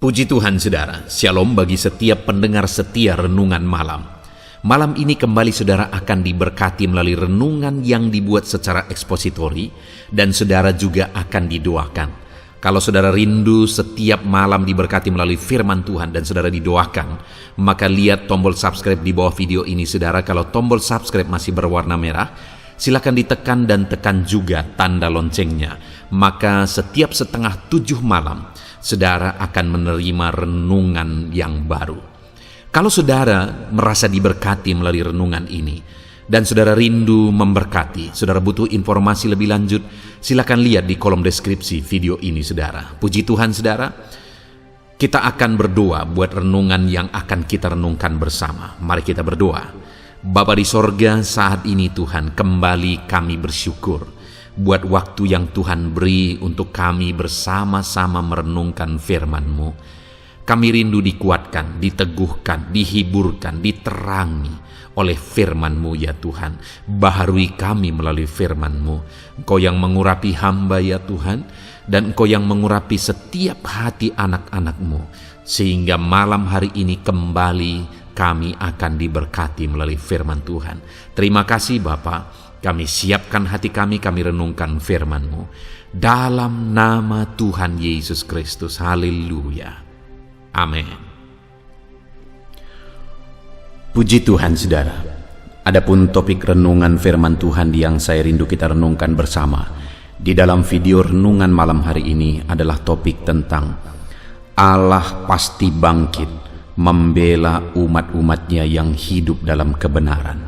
Puji Tuhan saudara, shalom bagi setiap pendengar setia renungan malam. Malam ini kembali saudara akan diberkati melalui renungan yang dibuat secara ekspositori dan saudara juga akan didoakan. Kalau saudara rindu setiap malam diberkati melalui firman Tuhan dan saudara didoakan, maka lihat tombol subscribe di bawah video ini saudara. Kalau tombol subscribe masih berwarna merah, silakan ditekan dan tekan juga tanda loncengnya. Maka setiap 6:30 malam, saudara akan menerima renungan yang baru. Kalau saudara merasa diberkati melalui renungan ini, dan saudara rindu memberkati, saudara butuh informasi lebih lanjut, silakan lihat di kolom deskripsi video ini saudara. Puji Tuhan saudara, kita akan berdoa buat renungan yang akan kita renungkan bersama. Mari kita berdoa. Bapa di sorga, saat ini Tuhan, kembali kami bersyukur buat waktu yang Tuhan beri untuk kami bersama-sama merenungkan firman-Mu. Kami rindu dikuatkan, diteguhkan, dihiburkan, diterangi oleh firman-Mu ya Tuhan. Baharui kami melalui firman-Mu. Engkau yang mengurapi hamba ya Tuhan, dan Engkau yang mengurapi setiap hati anak-anak-Mu, sehingga malam hari ini kembali kami akan diberkati melalui firman Tuhan. Terima kasih Bapa. Kami siapkan hati kami renungkan firman-Mu. Dalam nama Tuhan Yesus Kristus. Haleluya. Amin. Puji Tuhan saudara. Adapun topik renungan firman Tuhan yang saya rindu kita renungkan bersama di dalam video renungan malam hari ini adalah topik tentang Allah pasti bangkit membela umat-umatnya yang hidup dalam kebenaran.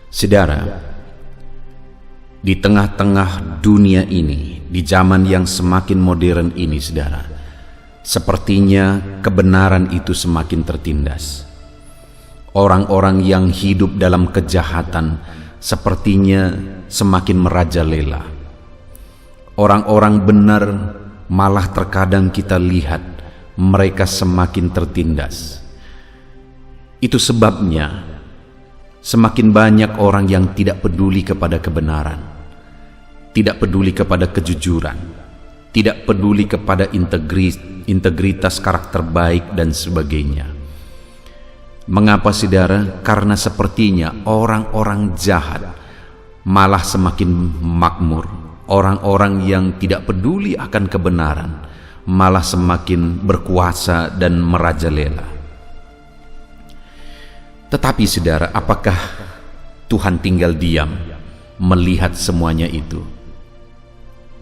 Saudara, di tengah-tengah dunia ini, di zaman yang semakin modern ini saudara, sepertinya kebenaran itu semakin tertindas. Orang-orang yang hidup dalam kejahatan sepertinya semakin merajalela. Orang-orang benar malah terkadang kita lihat mereka semakin tertindas. Itu sebabnya semakin banyak orang yang tidak peduli kepada kebenaran, tidak peduli kepada kejujuran, tidak peduli kepada integritas karakter baik dan sebagainya. Mengapa saudara? Karena sepertinya orang-orang jahat malah semakin makmur. Orang-orang yang tidak peduli akan kebenaran malah semakin berkuasa dan merajalela. Tetapi saudara, apakah Tuhan tinggal diam melihat semuanya itu?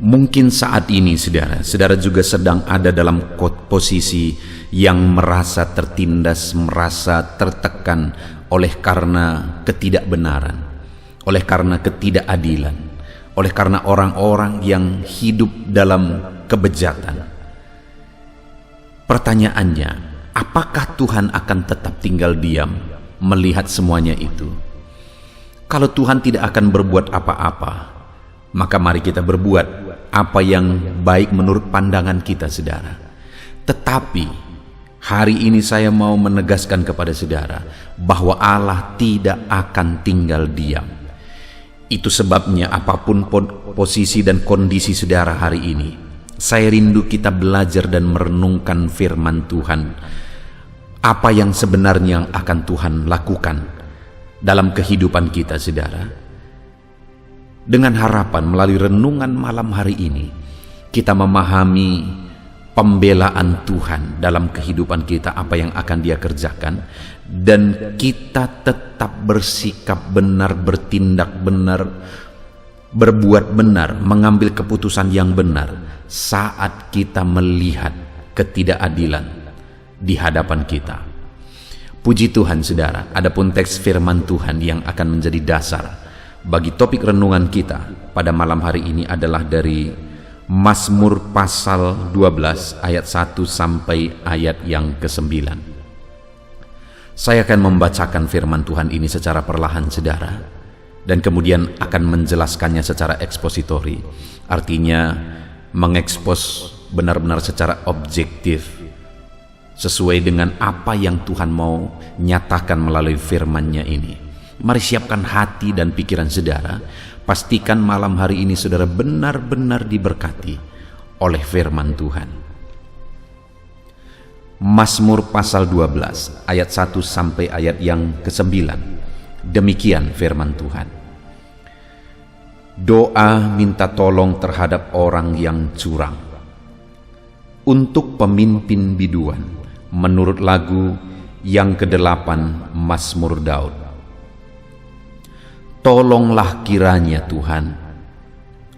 Mungkin saat ini saudara juga sedang ada dalam posisi yang merasa tertindas, merasa tertekan oleh karena ketidakbenaran, oleh karena ketidakadilan, oleh karena orang-orang yang hidup dalam kebejatan. Pertanyaannya, apakah Tuhan akan tetap tinggal diam melihat semuanya itu? Kalau Tuhan tidak akan berbuat apa-apa, maka mari kita berbuat apa yang baik menurut pandangan kita saudara. Tetapi hari ini saya mau menegaskan kepada saudara bahwa Allah tidak akan tinggal diam. Itu sebabnya apapun posisi dan kondisi saudara hari ini, saya rindu kita belajar dan merenungkan firman Tuhan. Apa yang sebenarnya akan Tuhan lakukan dalam kehidupan kita saudara. Dengan harapan melalui renungan malam hari ini, kita memahami pembelaan Tuhan dalam kehidupan kita, apa yang akan Dia kerjakan, dan kita tetap bersikap benar, bertindak benar, berbuat benar, mengambil keputusan yang benar saat kita melihat ketidakadilan di hadapan kita. Puji Tuhan saudara, adapun teks firman Tuhan yang akan menjadi dasar bagi topik renungan kita pada malam hari ini adalah dari Mazmur pasal 12 ayat 1 sampai ayat yang ke-9. Saya akan membacakan firman Tuhan ini secara perlahan saudara, dan kemudian akan menjelaskannya secara ekspositori. Artinya mengekspos benar-benar secara objektif sesuai dengan apa yang Tuhan mau nyatakan melalui firman-Nya ini. Mari siapkan hati dan pikiran saudara. Pastikan malam hari ini saudara benar-benar diberkati oleh firman Tuhan. Mazmur pasal 12 ayat 1 sampai ayat yang ke-9. Demikian firman Tuhan. Doa minta tolong terhadap orang yang curang. Untuk pemimpin biduan, menurut lagu yang ke-8 Mazmur Daud. Tolonglah kiranya Tuhan,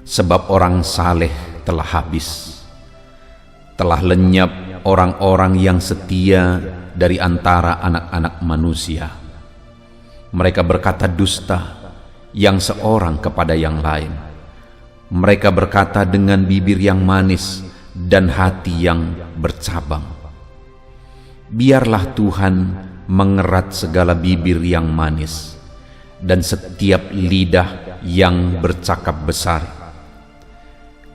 sebab orang saleh telah habis. Telah lenyap orang-orang yang setia dari antara anak-anak manusia. Mereka berkata dusta yang seorang kepada yang lain. Mereka berkata dengan bibir yang manis dan hati yang bercabang. Biarlah Tuhan mengerat segala bibir yang manis dan setiap lidah yang bercakap besar.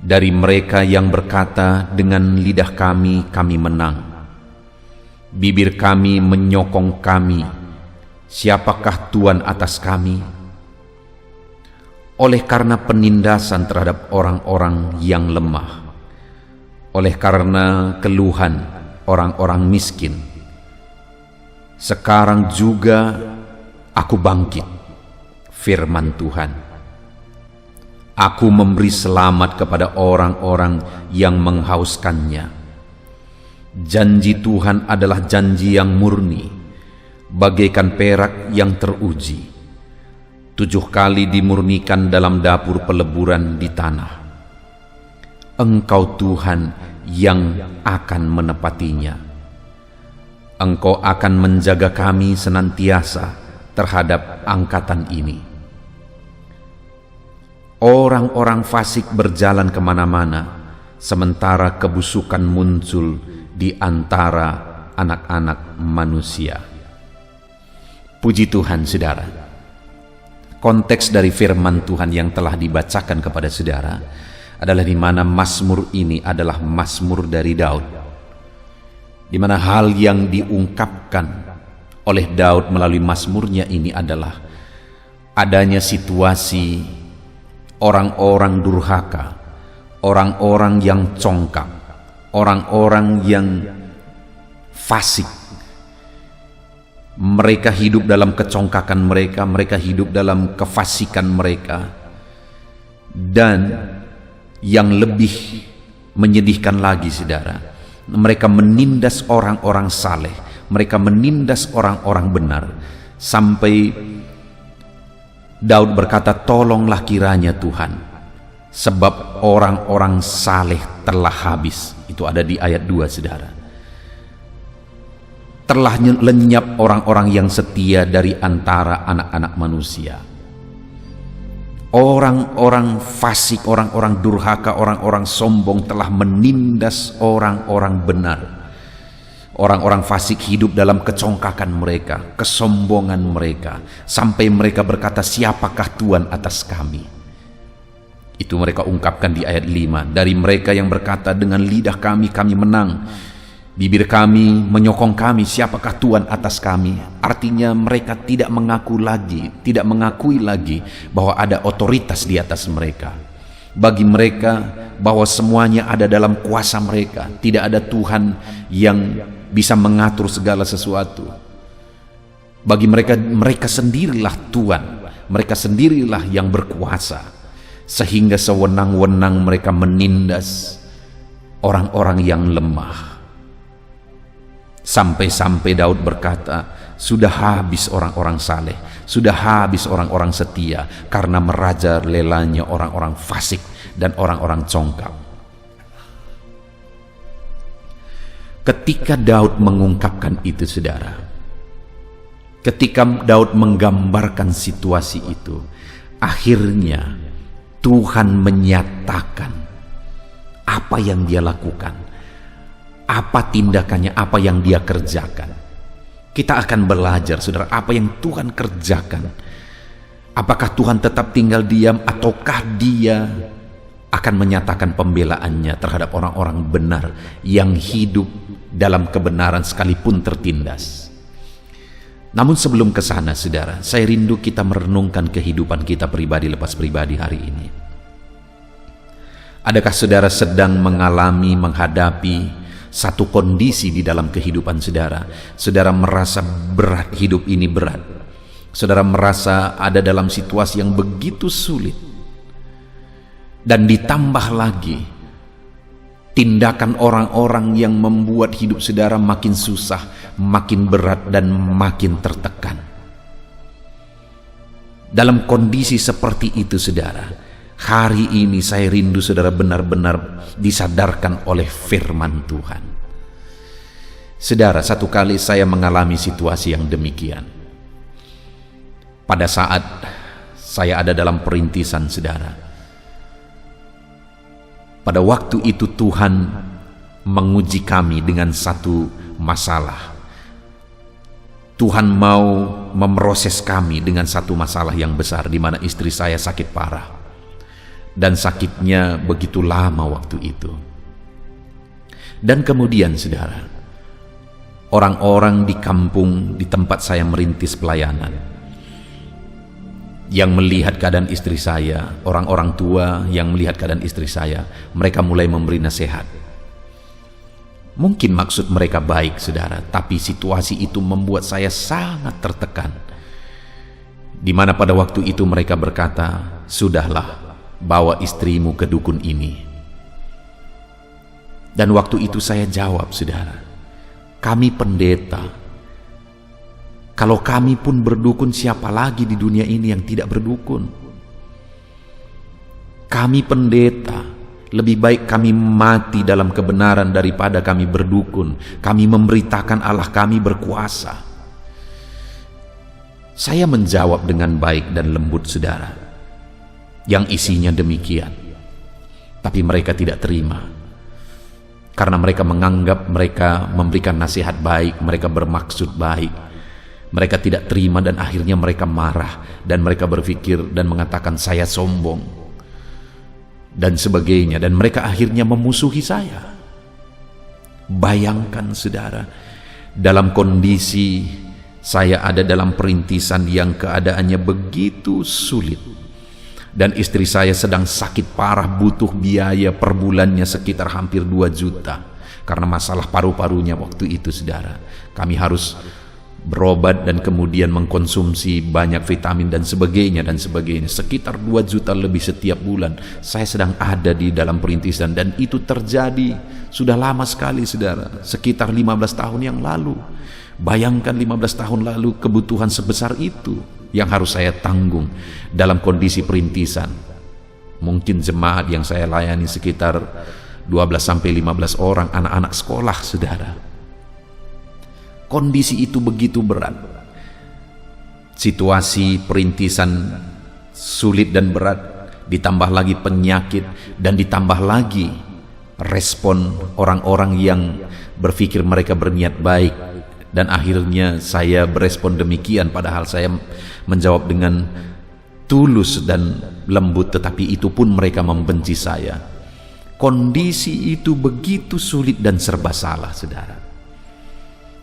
Dari mereka yang berkata dengan lidah kami menang. Bibir kami menyokong kami, siapakah Tuhan atas kami? Oleh karena penindasan terhadap orang-orang yang lemah, oleh karena keluhan orang-orang miskin, sekarang juga aku bangkit, firman Tuhan. Aku memberi selamat kepada orang-orang yang menghauskannya. Janji Tuhan adalah janji yang murni, bagaikan perak yang teruji. 7 kali dimurnikan dalam dapur peleburan di tanah. Engkau Tuhan yang akan menepatinya. Engkau akan menjaga kami senantiasa terhadap angkatan ini. Orang-orang fasik berjalan kemana-mana, sementara kebusukan muncul di antara anak-anak manusia. Puji Tuhan, saudara. Konteks dari firman Tuhan yang telah dibacakan kepada saudara adalah di mana Mazmur ini adalah Mazmur dari Daud, di mana hal yang diungkapkan oleh Daud melalui Mazmurnya ini adalah adanya situasi orang-orang durhaka, orang-orang yang congkak, orang-orang yang fasik. Mereka hidup dalam kecongkakan mereka, mereka hidup dalam kefasikan mereka. Dan yang lebih menyedihkan lagi, saudara, mereka menindas orang-orang saleh, mereka menindas orang-orang benar, sampai Daud berkata, tolonglah kiranya Tuhan, sebab orang-orang saleh telah habis. Itu ada di ayat 2, saudara. Telah lenyap orang-orang yang setia dari antara anak-anak manusia. Orang-orang fasik, orang-orang durhaka, orang-orang sombong telah menindas orang-orang benar. Orang-orang fasik hidup dalam kecongkakan mereka, kesombongan mereka, sampai mereka berkata, siapakah Tuhan atas kami? Itu mereka ungkapkan di ayat 5. Dari mereka yang berkata dengan lidah kami menang, bibir kami menyokong kami, siapakah Tuhan atas kami? Artinya mereka tidak mengakui lagi bahwa ada otoritas di atas mereka. Bagi mereka bahwa semuanya ada dalam kuasa mereka, tidak ada Tuhan yang bisa mengatur segala sesuatu. Bagi mereka, mereka sendirilah Tuhan, mereka sendirilah yang berkuasa, sehingga sewenang-wenang mereka menindas orang-orang yang lemah. Sampai-sampai Daud berkata, sudah habis orang-orang saleh, sudah habis orang-orang setia, karena merajalelanya orang-orang fasik dan orang-orang congkak. Ketika Daud mengungkapkan itu, saudara, ketika Daud menggambarkan situasi itu, akhirnya Tuhan menyatakan apa yang dia lakukan, apa tindakannya, apa yang dia kerjakan. Kita akan belajar, saudara, apa yang Tuhan kerjakan. Apakah Tuhan tetap tinggal diam, ataukah dia akan menyatakan pembelaannya terhadap orang-orang benar yang hidup dalam kebenaran sekalipun tertindas. Namun sebelum ke sana, saudara, saya rindu kita merenungkan kehidupan kita pribadi lepas pribadi hari ini. Adakah saudara sedang menghadapi satu kondisi di dalam kehidupan saudara. Saudara merasa berat, hidup ini berat. Saudara merasa ada dalam situasi yang begitu sulit. Dan ditambah lagi tindakan orang-orang yang membuat hidup saudara makin susah, makin berat, dan makin tertekan. Dalam kondisi seperti itu saudara, hari ini saya rindu saudara benar-benar disadarkan oleh firman Tuhan. Saudara, satu kali saya mengalami situasi yang demikian. Pada saat saya ada dalam perintisan saudara, pada waktu itu Tuhan menguji kami dengan satu masalah. Tuhan mau memproses kami dengan satu masalah yang besar, di mana istri saya sakit parah. Dan sakitnya begitu lama waktu itu. Dan kemudian saudara, orang-orang di kampung di tempat saya merintis pelayanan, yang melihat keadaan istri saya, orang-orang tua yang melihat keadaan istri saya, mereka mulai memberi nasihat. Mungkin maksud mereka baik saudara, tapi situasi itu membuat saya sangat tertekan. Di mana pada waktu itu mereka berkata, "Sudahlah, bawa istrimu ke dukun ini." Dan waktu itu saya jawab, saudara, kami pendeta. Kalau kami pun berdukun, siapa lagi di dunia ini yang tidak berdukun? Kami pendeta, lebih baik kami mati dalam kebenaran daripada kami berdukun. Kami memberitakan Allah kami berkuasa. Saya menjawab dengan baik dan lembut saudara, yang isinya demikian. Tapi mereka tidak terima, karena mereka menganggap mereka memberikan nasihat baik, mereka bermaksud baik. Mereka tidak terima dan akhirnya mereka marah, dan mereka berpikir dan mengatakan saya sombong dan sebagainya, dan mereka akhirnya memusuhi saya. Bayangkan saudara, dalam kondisi saya ada dalam perintisan yang keadaannya begitu sulit, dan istri saya sedang sakit parah, butuh biaya per bulannya sekitar hampir 2 juta karena masalah paru-parunya waktu itu saudara. Kami harus berobat dan kemudian mengkonsumsi banyak vitamin dan sebagainya, sekitar 2 juta lebih setiap bulan. Saya sedang ada di dalam perintisan, dan itu terjadi sudah lama sekali saudara, sekitar 15 tahun yang lalu. Bayangkan 15 tahun lalu kebutuhan sebesar itu yang harus saya tanggung dalam kondisi perintisan. Mungkin jemaat yang saya layani sekitar 12-15 orang, anak-anak sekolah saudara. Kondisi itu begitu berat. Situasi perintisan sulit dan berat, ditambah lagi penyakit, dan ditambah lagi respon orang-orang yang berpikir mereka berniat baik. Dan akhirnya saya berespon demikian, padahal saya menjawab dengan tulus dan lembut, tetapi itu pun mereka membenci saya. Kondisi itu begitu sulit dan serba salah saudara.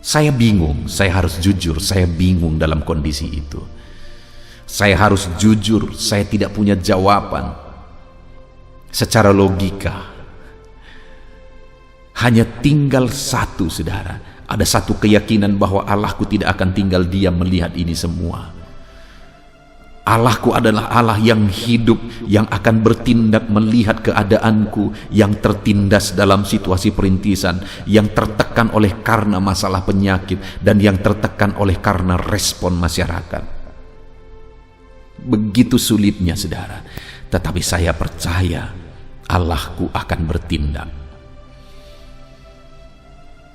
Saya bingung, saya harus jujur, saya bingung dalam kondisi itu. Saya harus jujur, saya tidak punya jawaban. Secara logika, hanya tinggal satu saudara. Ada satu keyakinan bahwa Allahku tidak akan tinggal diam melihat ini semua. Allahku adalah Allah yang hidup, yang akan bertindak melihat keadaanku yang tertindas dalam situasi perintisan, yang tertekan oleh karena masalah penyakit, dan yang tertekan oleh karena respon masyarakat. Begitu sulitnya saudara, tetapi saya percaya Allahku akan bertindak.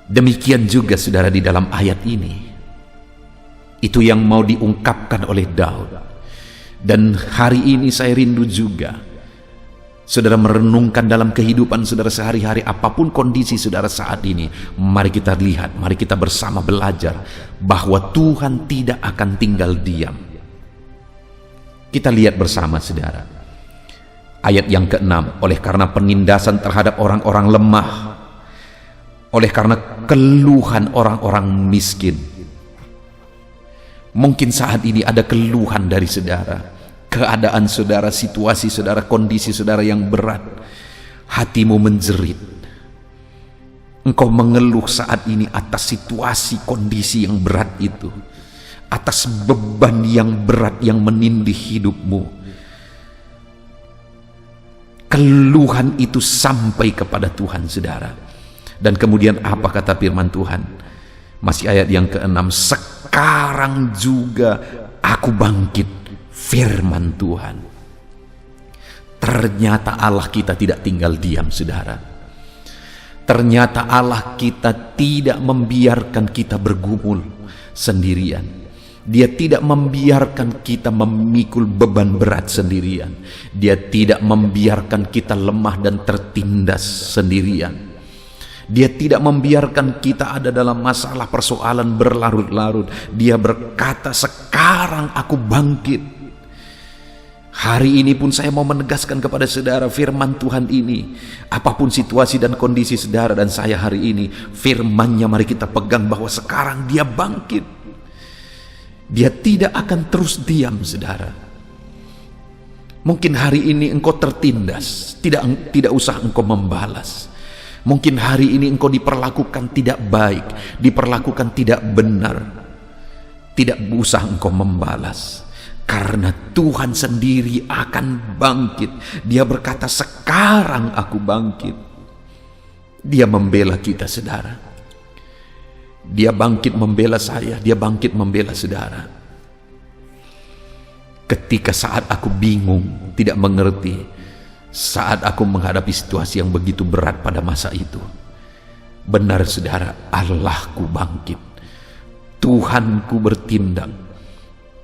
Demikian juga saudara di dalam ayat ini, itu yang mau diungkapkan oleh Daud. Dan hari ini saya rindu juga saudara merenungkan dalam kehidupan saudara sehari-hari, apapun kondisi saudara saat ini. Mari kita lihat, mari kita bersama belajar bahwa Tuhan tidak akan tinggal diam. Kita lihat bersama saudara ayat yang ke-6. Oleh karena penindasan terhadap orang-orang lemah, oleh karena keluhan orang-orang miskin. Mungkin saat ini ada keluhan dari saudara, keadaan saudara, situasi saudara, kondisi saudara yang berat. Hatimu menjerit. Engkau mengeluh saat ini atas situasi kondisi yang berat itu, atas beban yang berat yang menindih hidupmu. Keluhan itu sampai kepada Tuhan, saudara. Dan kemudian apa kata firman Tuhan? Masih ayat yang ke-6, sekarang juga aku bangkit, firman Tuhan. Ternyata Allah kita tidak tinggal diam, saudara. Ternyata Allah kita tidak membiarkan kita bergumul sendirian. Dia tidak membiarkan kita memikul beban berat sendirian. Dia tidak membiarkan kita lemah dan tertindas sendirian. Dia tidak membiarkan kita ada dalam masalah persoalan berlarut-larut. Dia berkata, sekarang aku bangkit. Hari ini pun saya mau menegaskan kepada saudara firman Tuhan ini. Apapun situasi dan kondisi saudara dan saya hari ini, firman-Nya mari kita pegang bahwa sekarang dia bangkit. Dia tidak akan terus diam, saudara. Mungkin hari ini engkau tertindas, tidak usah engkau membalas. Mungkin hari ini engkau diperlakukan tidak baik, diperlakukan tidak benar. Tidak usah engkau membalas. Karena Tuhan sendiri akan bangkit. Dia berkata, sekarang aku bangkit. Dia membela kita, saudara. Dia bangkit membela saya, dia bangkit membela saudara. Ketika saat aku bingung, tidak mengerti, saat aku menghadapi situasi yang begitu berat pada masa itu, benar saudara, Allahku bangkit. Tuhanku bertindak.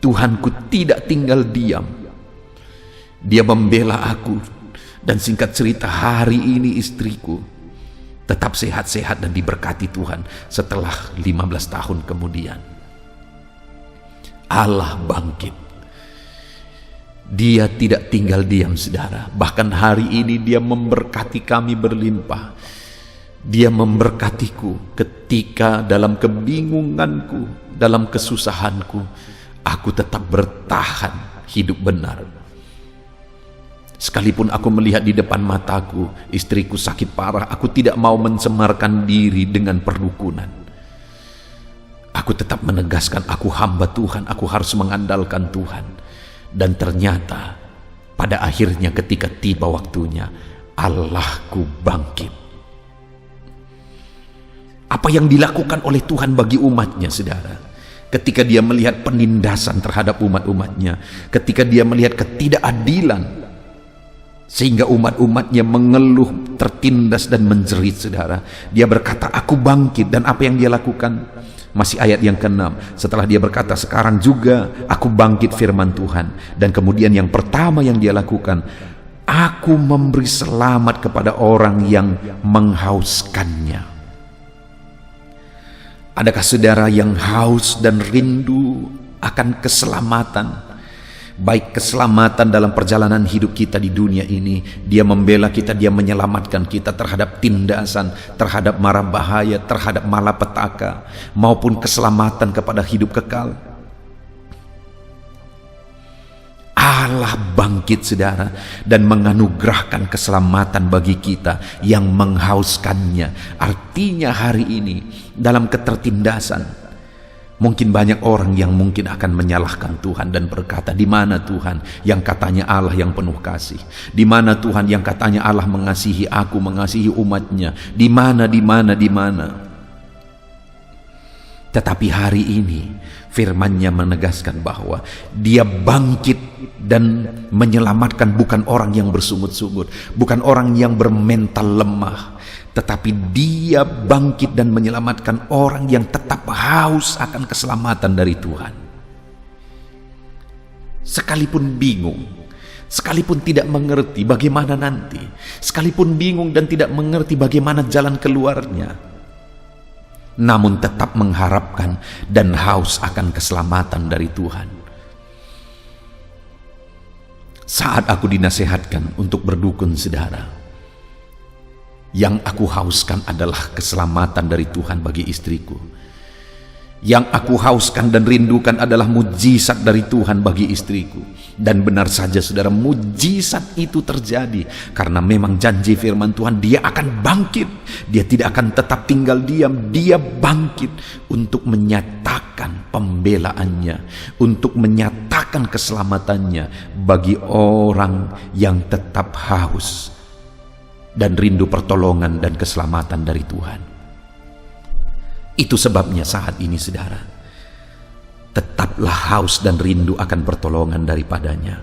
Tuhanku tidak tinggal diam. Dia membela aku. Dan singkat cerita, hari ini istriku tetap sehat-sehat dan diberkati Tuhan setelah 15 tahun kemudian. Allah bangkit. Dia tidak tinggal diam, saudara. Bahkan hari ini dia memberkati kami berlimpah. Dia memberkatiku ketika dalam kebingunganku, dalam kesusahanku, aku tetap bertahan hidup benar. Sekalipun aku melihat di depan mataku istriku sakit parah, aku tidak mau mencemarkan diri dengan perdukunan. Aku tetap menegaskan aku hamba Tuhan, aku harus mengandalkan Tuhan. Dan ternyata pada akhirnya ketika tiba waktunya, Allahku bangkit. Apa yang dilakukan oleh Tuhan bagi umatnya, saudara? Ketika dia melihat penindasan terhadap umat-umatnya, ketika dia melihat ketidakadilan, sehingga umat-umatnya mengeluh, tertindas dan menjerit, saudara. Dia berkata, aku bangkit. Dan apa yang dia lakukan? Masih ayat yang ke-6. Setelah dia berkata, sekarang juga aku bangkit, firman Tuhan. Dan kemudian yang pertama yang dia lakukan, aku memberi selamat kepada orang yang menghauskannya. Adakah saudara yang haus dan rindu akan keselamatan? Baik keselamatan dalam perjalanan hidup kita di dunia ini. Dia membela kita, dia menyelamatkan kita terhadap tindasan, terhadap mara bahaya, terhadap malapetaka, maupun keselamatan kepada hidup kekal. Allah bangkit, saudara, dan menganugerahkan keselamatan bagi kita yang menghauskannya. Artinya hari ini dalam ketertindasan, mungkin banyak orang yang mungkin akan menyalahkan Tuhan dan berkata, di mana Tuhan yang katanya Allah yang penuh kasih? Di mana Tuhan yang katanya Allah mengasihi aku, mengasihi umatnya? Di mana? Tetapi hari ini firman-Nya menegaskan bahwa dia bangkit dan menyelamatkan bukan orang yang bersungut-sungut, bukan orang yang bermental lemah, tetapi dia bangkit dan menyelamatkan orang yang tetap haus akan keselamatan dari Tuhan. Sekalipun bingung, sekalipun tidak mengerti bagaimana nanti, sekalipun bingung dan tidak mengerti bagaimana jalan keluarnya, namun tetap mengharapkan dan haus akan keselamatan dari Tuhan. Saat aku dinasehatkan untuk berdukun, saudara, yang aku hauskan adalah keselamatan dari Tuhan bagi istriku. Yang aku hauskan dan rindukan adalah mujizat dari Tuhan bagi istriku. Dan benar saja saudara, mujizat itu terjadi karena memang janji firman Tuhan, dia akan bangkit. Dia tidak akan tetap tinggal diam, dia bangkit untuk menyatakan pembelaannya, untuk menyatakan keselamatannya bagi orang yang tetap haus dan rindu pertolongan dan keselamatan dari Tuhan. Itu sebabnya saat ini saudara, tetaplah haus dan rindu akan pertolongan daripadanya.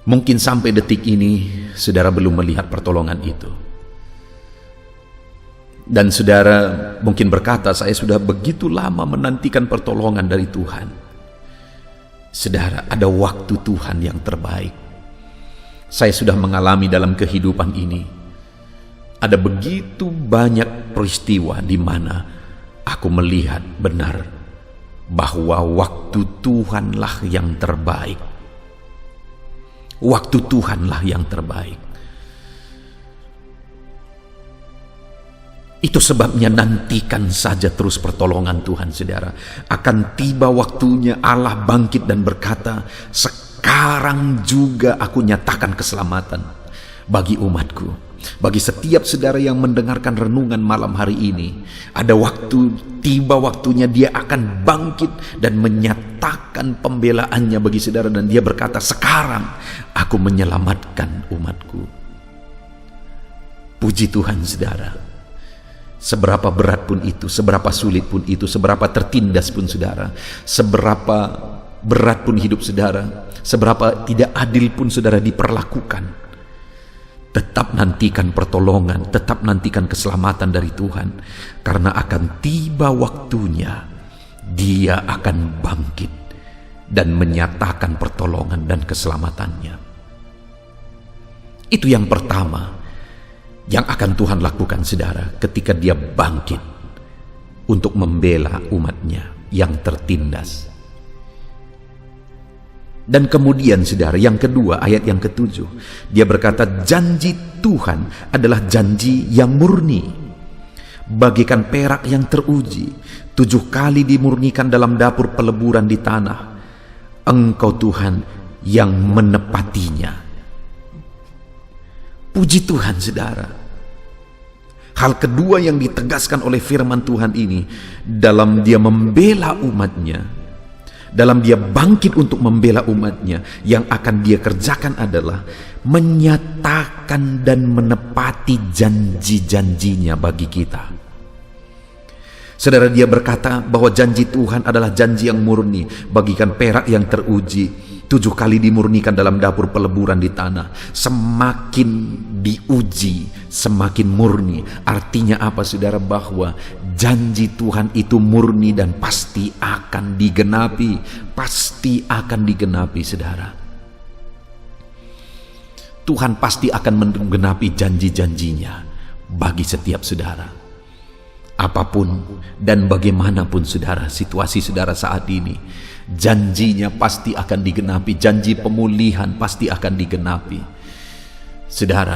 Mungkin sampai detik ini saudara belum melihat pertolongan itu. Dan saudara mungkin berkata, saya sudah begitu lama menantikan pertolongan dari Tuhan. Saudara, ada waktu Tuhan yang terbaik. Saya sudah mengalami dalam kehidupan ini, ada begitu banyak peristiwa di mana aku melihat benar bahwa waktu Tuhanlah yang terbaik. Waktu Tuhanlah yang terbaik. Itu sebabnya nantikan saja terus pertolongan Tuhan saudara. Akan tiba waktunya Allah bangkit dan berkata, sekarang juga aku nyatakan keselamatan bagi umatku. Bagi setiap saudara yang mendengarkan renungan malam hari ini, ada waktu, tiba waktunya dia akan bangkit dan menyatakan pembelaannya bagi saudara. Dan dia berkata, sekarang aku menyelamatkan umatku. Puji Tuhan saudara. Seberapa berat pun itu, seberapa sulit pun itu, seberapa tertindas pun saudara, seberapa berat pun hidup saudara, seberapa tidak adil pun saudara diperlakukan, tetap nantikan pertolongan, tetap nantikan keselamatan dari Tuhan. Karena akan tiba waktunya, dia akan bangkit dan menyatakan pertolongan dan keselamatannya. Itu yang pertama yang akan Tuhan lakukan saudara, ketika dia bangkit untuk membela umatnya yang tertindas. Dan kemudian saudara, yang kedua, ayat yang ke-7, dia berkata, janji Tuhan adalah janji yang murni, bagaikan perak yang teruji, 7 kali dimurnikan dalam dapur peleburan di tanah. Engkau Tuhan yang menepatinya. Puji Tuhan saudara. Hal kedua yang ditegaskan oleh firman Tuhan ini, dalam dia membela umatnya, dalam dia bangkit untuk membela umatnya, yang akan dia kerjakan adalah menyatakan dan menepati janji-janjinya bagi kita. Saudara, dia berkata bahwa janji Tuhan adalah janji yang murni, bagikan perak yang teruji, 7 kali dimurnikan dalam dapur peleburan di tanah. Semakin diuji, semakin murni. Artinya apa saudara? Bahwa janji Tuhan itu murni dan pasti akan digenapi. Pasti akan digenapi saudara. Tuhan pasti akan menggenapi janji-janjinya bagi setiap saudara. Apapun dan bagaimanapun saudara, situasi saudara saat ini, janjinya pasti akan digenapi. Janji pemulihan pasti akan digenapi. Saudara,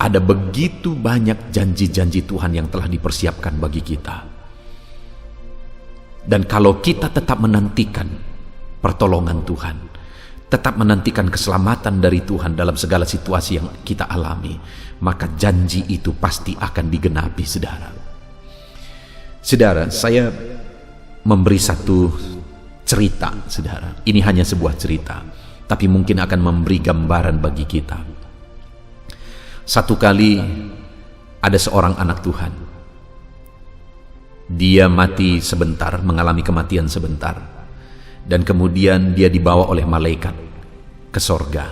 ada begitu banyak janji-janji Tuhan yang telah dipersiapkan bagi kita. Dan kalau kita tetap menantikan pertolongan Tuhan, tetap menantikan keselamatan dari Tuhan dalam segala situasi yang kita alami, maka janji itu pasti akan digenapi saudara. Saudara, saya memberi satu cerita saudara. Ini hanya sebuah cerita, tapi mungkin akan memberi gambaran bagi kita. Satu kali ada seorang anak Tuhan. Dia mati sebentar, mengalami kematian sebentar. Dan kemudian dia dibawa oleh malaikat ke sorga.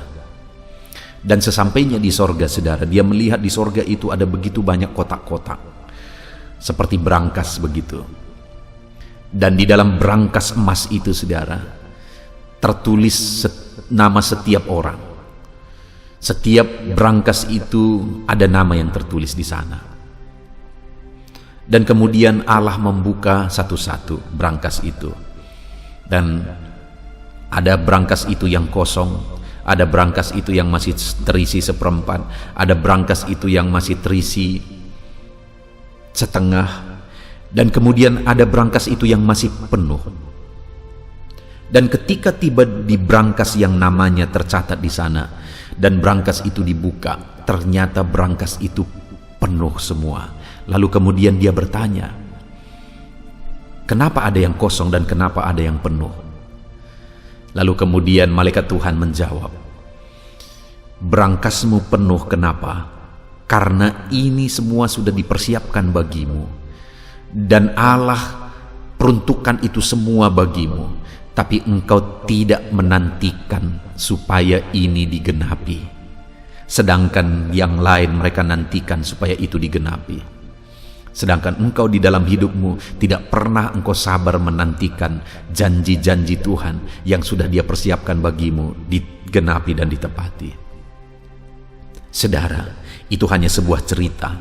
Dan sesampainya di sorga saudara, dia melihat di sorga itu ada begitu banyak kotak-kotak, seperti berangkas begitu. Dan di dalam berangkas emas itu saudara, tertulis nama setiap orang. Setiap berangkas itu ada nama yang tertulis di sana. Dan kemudian Allah membuka satu-satu berangkas itu. Dan ada berangkas itu yang kosong, ada berangkas itu yang masih terisi seperempat, ada berangkas itu yang masih terisi setengah, Dan kemudian ada brankas itu yang masih penuh. Dan ketika tiba di brankas yang namanya tercatat di sana, dan brankas itu dibuka, ternyata brankas itu penuh semua. Lalu kemudian dia bertanya, kenapa ada yang kosong dan kenapa ada yang penuh? Lalu kemudian malaikat Tuhan menjawab, brankasmu penuh kenapa? Karena ini semua sudah dipersiapkan bagimu, dan Allah peruntukkan itu semua bagimu, tapi engkau tidak menantikan supaya ini digenapi, sedangkan yang lain mereka nantikan supaya itu digenapi. Sedangkan engkau di dalam hidupmu tidak pernah engkau sabar menantikan janji-janji Tuhan yang sudah Dia persiapkan bagimu digenapi dan ditepati. Saudara, itu hanya sebuah cerita,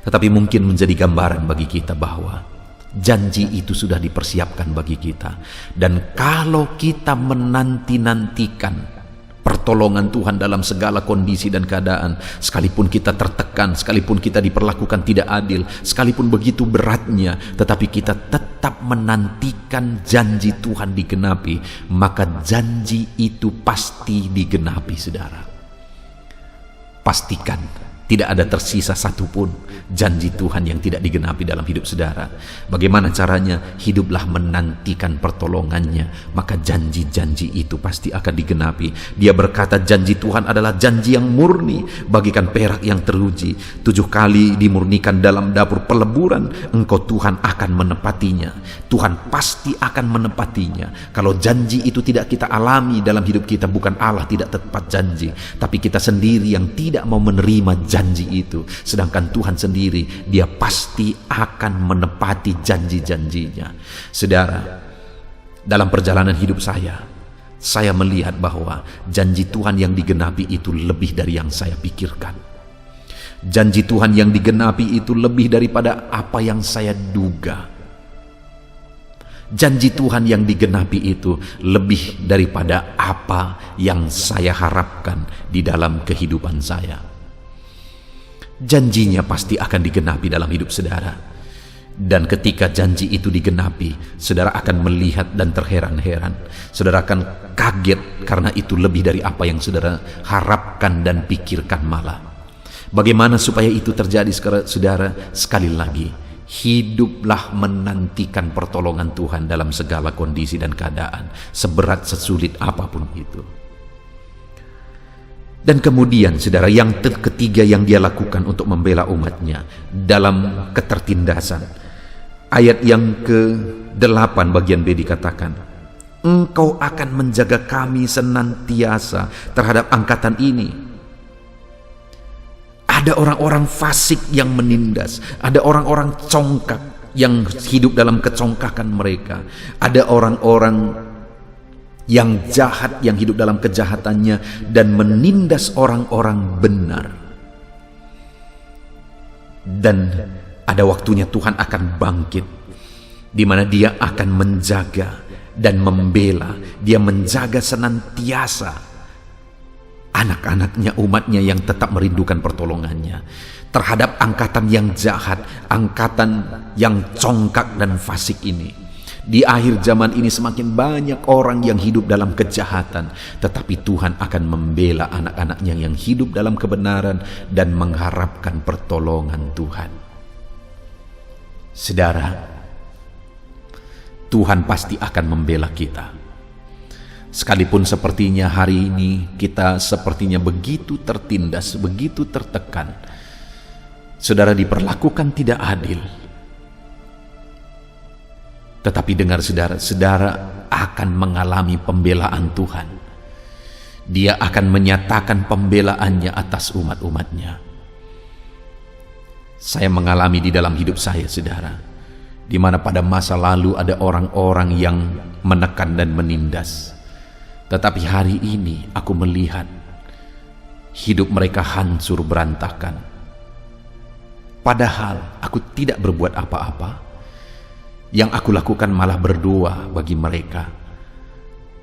tetapi mungkin menjadi gambaran bagi kita bahwa janji itu sudah dipersiapkan bagi kita. Dan kalau kita menanti-nantikan pertolongan Tuhan dalam segala kondisi dan keadaan, sekalipun kita tertekan, sekalipun kita diperlakukan tidak adil, sekalipun begitu beratnya, tetapi kita tetap menantikan janji Tuhan digenapi, maka janji itu pasti digenapi, saudara. Pastikan tidak ada tersisa satupun janji Tuhan yang tidak digenapi dalam hidup saudara. Bagaimana caranya? Hiduplah menantikan pertolongannya, maka janji-janji itu pasti akan digenapi. Dia berkata janji Tuhan adalah janji yang murni, bagikan perak yang teruji. 7 kali dimurnikan dalam dapur peleburan, engkau Tuhan akan menepatinya. Tuhan pasti akan menepatinya. Kalau janji itu tidak kita alami dalam hidup kita, bukan Allah tidak tepat janji, tapi kita sendiri yang tidak mau menerima janji itu. Sedangkan Tuhan sendiri, Dia pasti akan menepati janji-janjinya. Saudara, dalam perjalanan hidup saya melihat bahwa janji Tuhan yang digenapi itu lebih dari yang saya pikirkan. Janji Tuhan yang digenapi itu lebih daripada apa yang saya duga. Janji Tuhan yang digenapi itu lebih daripada apa yang saya harapkan di dalam kehidupan saya. Janjinya pasti akan digenapi dalam hidup saudara. Dan ketika janji itu digenapi, saudara akan melihat dan terheran-heran. Saudara akan kaget karena itu lebih dari apa yang saudara harapkan dan pikirkan malah. Bagaimana supaya itu terjadi, saudara? Sekali lagi, hiduplah menantikan pertolongan Tuhan dalam segala kondisi dan keadaan, seberat sesulit apapun itu. Dan kemudian saudara, yang ketiga yang Dia lakukan untuk membela umatnya dalam ketertindasan, ayat yang ke-8 bagian B dikatakan, engkau akan menjaga kami senantiasa terhadap angkatan ini. Ada orang-orang fasik yang menindas, ada orang-orang congkak yang hidup dalam kecongkakan mereka, ada orang-orang yang jahat yang hidup dalam kejahatannya dan menindas orang-orang benar. Dan ada waktunya Tuhan akan bangkit, di mana Dia akan menjaga dan membela. Dia menjaga senantiasa anak-anaknya, umatnya yang tetap merindukan pertolongannya terhadap angkatan yang jahat, angkatan yang congkak dan fasik ini. Di akhir zaman ini semakin banyak orang yang hidup dalam kejahatan, tetapi Tuhan akan membela anak-anaknya yang hidup dalam kebenaran dan mengharapkan pertolongan Tuhan. Saudara, Tuhan pasti akan membela kita. Sekalipun sepertinya hari ini kita sepertinya begitu tertindas, begitu tertekan, saudara, diperlakukan tidak adil. Tetapi dengar saudara, saudara akan mengalami pembelaan Tuhan. Dia akan menyatakan pembelaannya atas umat-umatnya. Saya mengalami di dalam hidup saya, saudara, di mana pada masa lalu ada orang-orang yang menekan dan menindas. Tetapi hari ini aku melihat hidup mereka hancur berantakan. Padahal aku tidak berbuat apa-apa. Yang aku lakukan malah berdoa bagi mereka.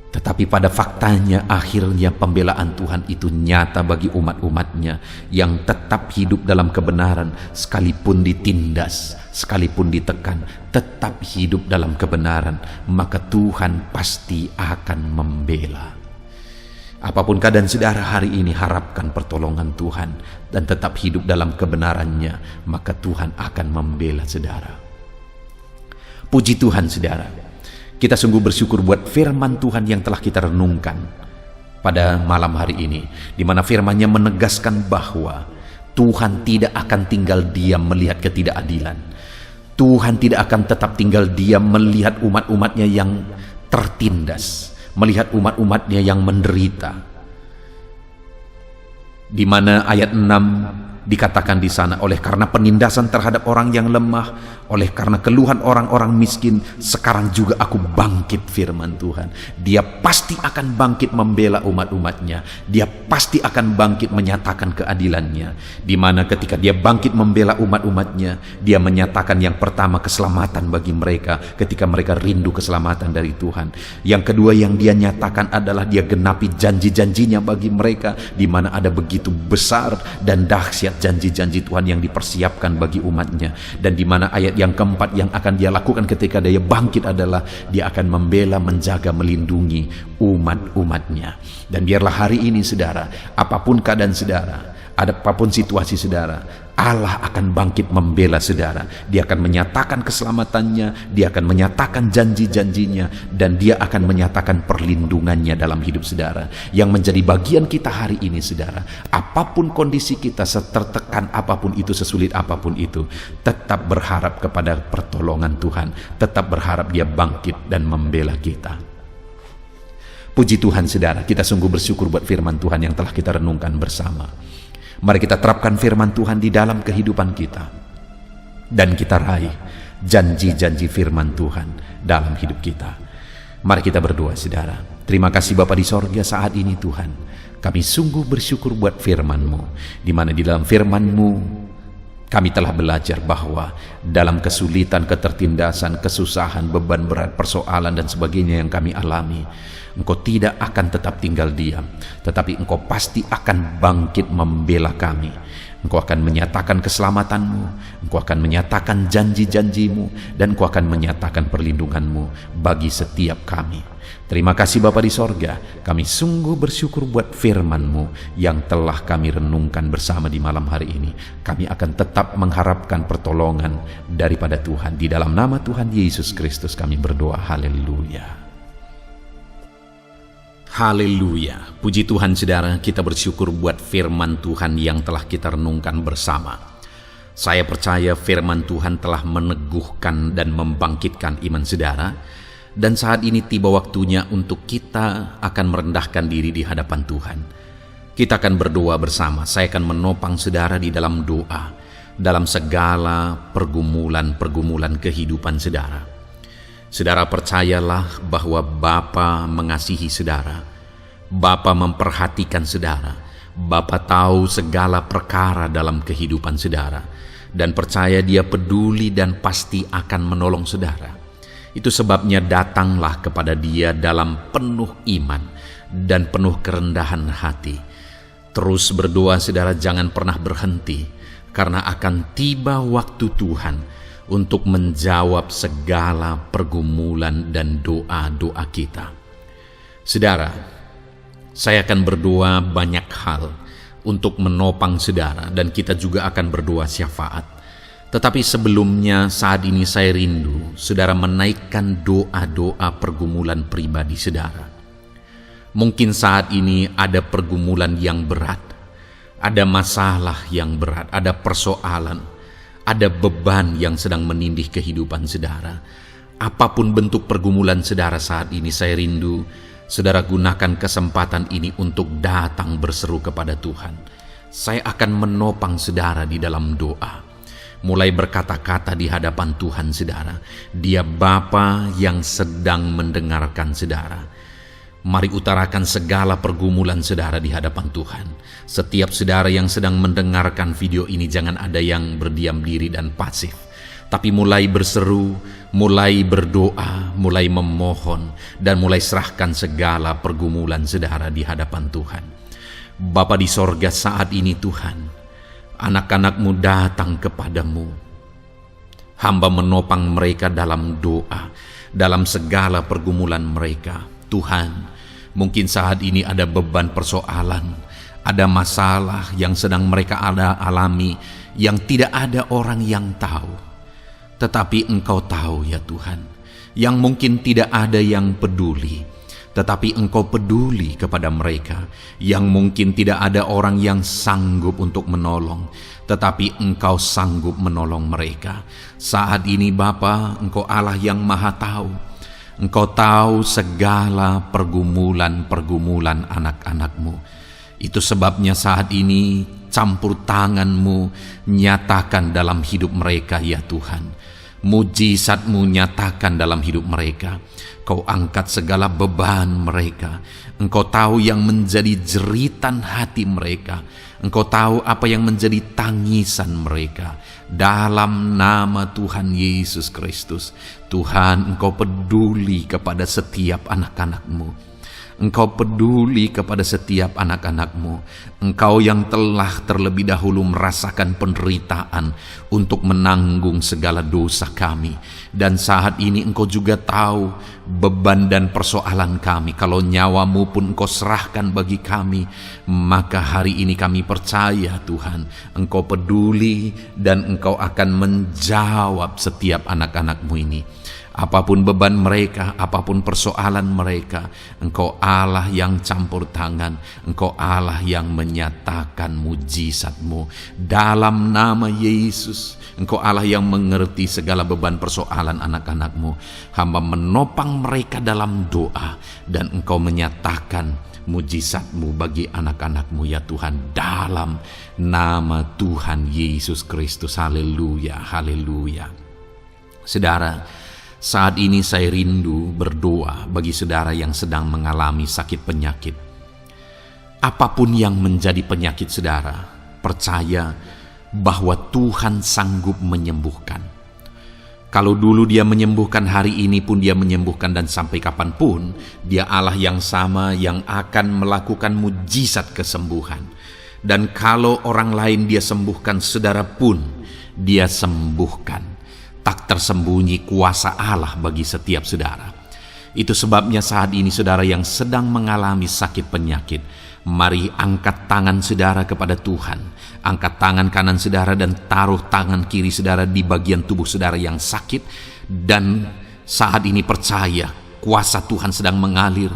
Tetapi pada faktanya akhirnya pembelaan Tuhan itu nyata bagi umat-umatnya yang tetap hidup dalam kebenaran, sekalipun ditindas, sekalipun ditekan, tetap hidup dalam kebenaran, maka Tuhan pasti akan membela. Apapun keadaan saudara hari ini, harapkan pertolongan Tuhan dan tetap hidup dalam kebenarannya, maka Tuhan akan membela saudara. Puji Tuhan saudara. Kita sungguh bersyukur buat firman Tuhan yang telah kita renungkan pada malam hari ini, di mana firman-Nya menegaskan bahwa Tuhan tidak akan tinggal diam melihat ketidakadilan. Tuhan tidak akan tetap tinggal diam melihat umat-umatnya yang tertindas, melihat umat-umatnya yang menderita. Di mana ayat 6 dikatakan di sana, oleh karena penindasan terhadap orang yang lemah, oleh karena keluhan orang-orang miskin, sekarang juga aku bangkit, firman Tuhan. Dia pasti akan bangkit membela umat-umatnya. Dia pasti akan bangkit menyatakan keadilannya. Di mana ketika dia bangkit membela umat-umatnya, dia menyatakan yang pertama keselamatan bagi mereka ketika mereka rindu keselamatan dari Tuhan. Yang kedua yang dia nyatakan adalah dia genapi janji-janjinya bagi mereka, di mana ada begitu besar dan dahsyat janji-janji Tuhan yang dipersiapkan bagi umatnya. Dan di mana ayat yang keempat yang akan dia lakukan ketika dia bangkit adalah dia akan membela, menjaga, melindungi umat-umatnya. Dan biarlah hari ini saudara, apapun keadaan saudara, apapun situasi saudara, Allah akan bangkit membela saudara. Dia akan menyatakan keselamatannya, dia akan menyatakan janji-janjinya, dan dia akan menyatakan perlindungannya dalam hidup saudara. Yang menjadi bagian kita hari ini saudara, apapun kondisi kita, setertekan apapun itu, sesulit apapun itu, tetap berharap kepada pertolongan Tuhan, tetap berharap dia bangkit dan membela kita. Puji Tuhan saudara, kita sungguh bersyukur buat firman Tuhan yang telah kita renungkan bersama. Mari kita terapkan firman Tuhan di dalam kehidupan kita, dan kita raih janji-janji firman Tuhan dalam hidup kita. Mari kita berdoa saudara. Terima kasih Bapa di sorga, saat ini Tuhan, kami sungguh bersyukur buat firman-Mu, di mana di dalam firman-Mu kami telah belajar bahwa dalam kesulitan, ketertindasan, kesusahan, beban berat, persoalan dan sebagainya yang kami alami, Engkau tidak akan tetap tinggal diam, tetapi Engkau pasti akan bangkit membela kami. Engkau akan menyatakan keselamatan-Mu, Engkau akan menyatakan janji-janji-Mu, dan Engkau akan menyatakan perlindungan-Mu bagi setiap kami. Terima kasih Bapa di sorga, kami sungguh bersyukur buat firman-Mu yang telah kami renungkan bersama di malam hari ini. Kami akan tetap mengharapkan pertolongan daripada Tuhan. Di dalam nama Tuhan Yesus Kristus kami berdoa, haleluya. Haleluya. Puji Tuhan saudara, kita bersyukur buat firman Tuhan yang telah kita renungkan bersama. Saya percaya firman Tuhan telah meneguhkan dan membangkitkan iman saudara. Dan saat ini tiba waktunya untuk kita akan merendahkan diri di hadapan Tuhan. Kita akan berdoa bersama. Saya akan menopang saudara di dalam doa, dalam segala pergumulan-pergumulan kehidupan saudara. Saudara percayalah bahwa Bapa mengasihi saudara, Bapa memperhatikan saudara, Bapa tahu segala perkara dalam kehidupan saudara, dan percaya Dia peduli dan pasti akan menolong saudara. Itu sebabnya datanglah kepada Dia dalam penuh iman dan penuh kerendahan hati. Terus berdoa saudara, jangan pernah berhenti, karena akan tiba waktu Tuhan untuk menjawab segala pergumulan dan doa-doa kita. Saudara, saya akan berdoa banyak hal untuk menopang saudara, dan kita juga akan berdoa syafaat. Tetapi sebelumnya saat ini saya rindu saudara menaikkan doa-doa pergumulan pribadi saudara. Mungkin saat ini ada pergumulan yang berat, ada masalah yang berat, ada persoalan, ada beban yang sedang menindih kehidupan saudara. Apapun bentuk pergumulan saudara saat ini, saya rindu saudara gunakan kesempatan ini untuk datang berseru kepada Tuhan. Saya akan menopang saudara di dalam doa. Mulai berkata-kata di hadapan Tuhan saudara. Dia Bapa yang sedang mendengarkan saudara. Mari utarakan segala pergumulan saudara di hadapan Tuhan. Setiap saudara yang sedang mendengarkan video ini, jangan ada yang berdiam diri dan pasif. tapi mulai berseru, mulai berdoa, mulai memohon, dan mulai serahkan segala pergumulan saudara di hadapan Tuhan. Bapa di sorga, saat ini Tuhan, anak-anak-Mu datang kepadamu. Hamba menopang mereka dalam doa, dalam segala pergumulan mereka. Tuhan, mungkin saat ini ada beban persoalan, ada masalah yang sedang mereka alami, yang tidak ada orang yang tahu. Tetapi Engkau tahu ya Tuhan, yang mungkin tidak ada yang peduli, tetapi Engkau peduli kepada mereka, yang mungkin tidak ada orang yang sanggup untuk menolong, tetapi Engkau sanggup menolong mereka. Saat ini Bapa, Engkau Allah yang Maha Tahu. Engkau tahu segala pergumulan-pergumulan anak-anak-Mu. Itu sebabnya saat ini campur tangan-Mu nyatakan dalam hidup mereka ya Tuhan. Mujizat-Mu nyatakan dalam hidup mereka. Kau angkat segala beban mereka. Engkau tahu yang menjadi jeritan hati mereka. Engkau tahu apa yang menjadi tangisan mereka. Dalam nama Tuhan Yesus Kristus, Tuhan, Engkau peduli kepada setiap anak-anak-Mu. Engkau peduli kepada setiap anak-anak-Mu. Engkau yang telah terlebih dahulu merasakan penderitaan untuk menanggung segala dosa kami. Dan saat ini Engkau juga tahu beban dan persoalan kami. Kalau nyawa-Mu pun Engkau serahkan bagi kami, maka hari ini kami percaya Tuhan, Engkau peduli dan Engkau akan menjawab setiap anak-anak-Mu ini. Apapun beban mereka, apapun persoalan mereka, Engkau Allah yang campur tangan, Engkau Allah yang menyatakan mujizat-Mu. Dalam nama Yesus, Engkau Allah yang mengerti segala beban persoalan anak-anak-Mu. Hamba menopang mereka dalam doa, dan Engkau menyatakan mujizat-Mu bagi anak-anak-Mu ya Tuhan, dalam nama Tuhan Yesus Kristus. Haleluya, haleluya. Saudara, saat ini saya rindu berdoa bagi saudara yang sedang mengalami sakit penyakit. Apapun yang menjadi penyakit saudara, percaya bahwa Tuhan sanggup menyembuhkan. Kalau dulu Dia menyembuhkan, hari ini pun Dia menyembuhkan, dan sampai kapanpun Dia Allah yang sama yang akan melakukan mujizat kesembuhan. Dan kalau orang lain Dia sembuhkan, saudara pun Dia sembuhkan. Tak tersembunyi kuasa Allah bagi setiap saudara. Itu sebabnya saat ini saudara yang sedang mengalami sakit penyakit, mari angkat tangan saudara kepada Tuhan. Angkat tangan kanan saudara dan taruh tangan kiri saudara di bagian tubuh saudara yang sakit. Dan saat ini percaya kuasa Tuhan sedang mengalir.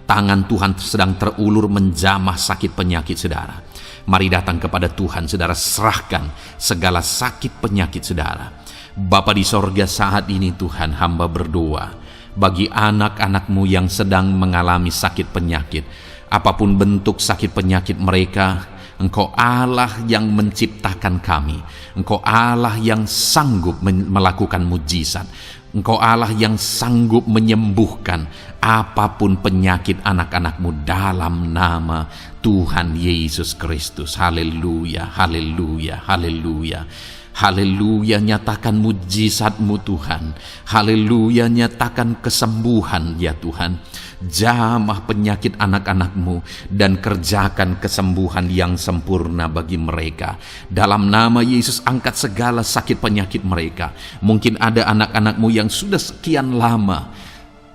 Tangan Tuhan sedang terulur menjamah sakit penyakit saudara. Mari datang kepada Tuhan saudara, serahkan segala sakit penyakit saudara. Bapa di sorga, saat ini Tuhan, hamba berdoa bagi anak-anak-Mu yang sedang mengalami sakit penyakit. Apapun bentuk sakit penyakit mereka, Engkau Allah yang menciptakan kami. Engkau Allah yang sanggup melakukan mujizat. Engkau Allah yang sanggup menyembuhkan apapun penyakit anak-anak-Mu dalam nama Tuhan Yesus Kristus. Haleluya, haleluya, haleluya. Haleluya, nyatakan mujizat-Mu Tuhan. Haleluya, nyatakan kesembuhan ya Tuhan. Jamah penyakit anak-anak-Mu dan kerjakan kesembuhan yang sempurna bagi mereka. Dalam nama Yesus, angkat segala sakit penyakit mereka. Mungkin ada anak-anak-Mu yang sudah sekian lama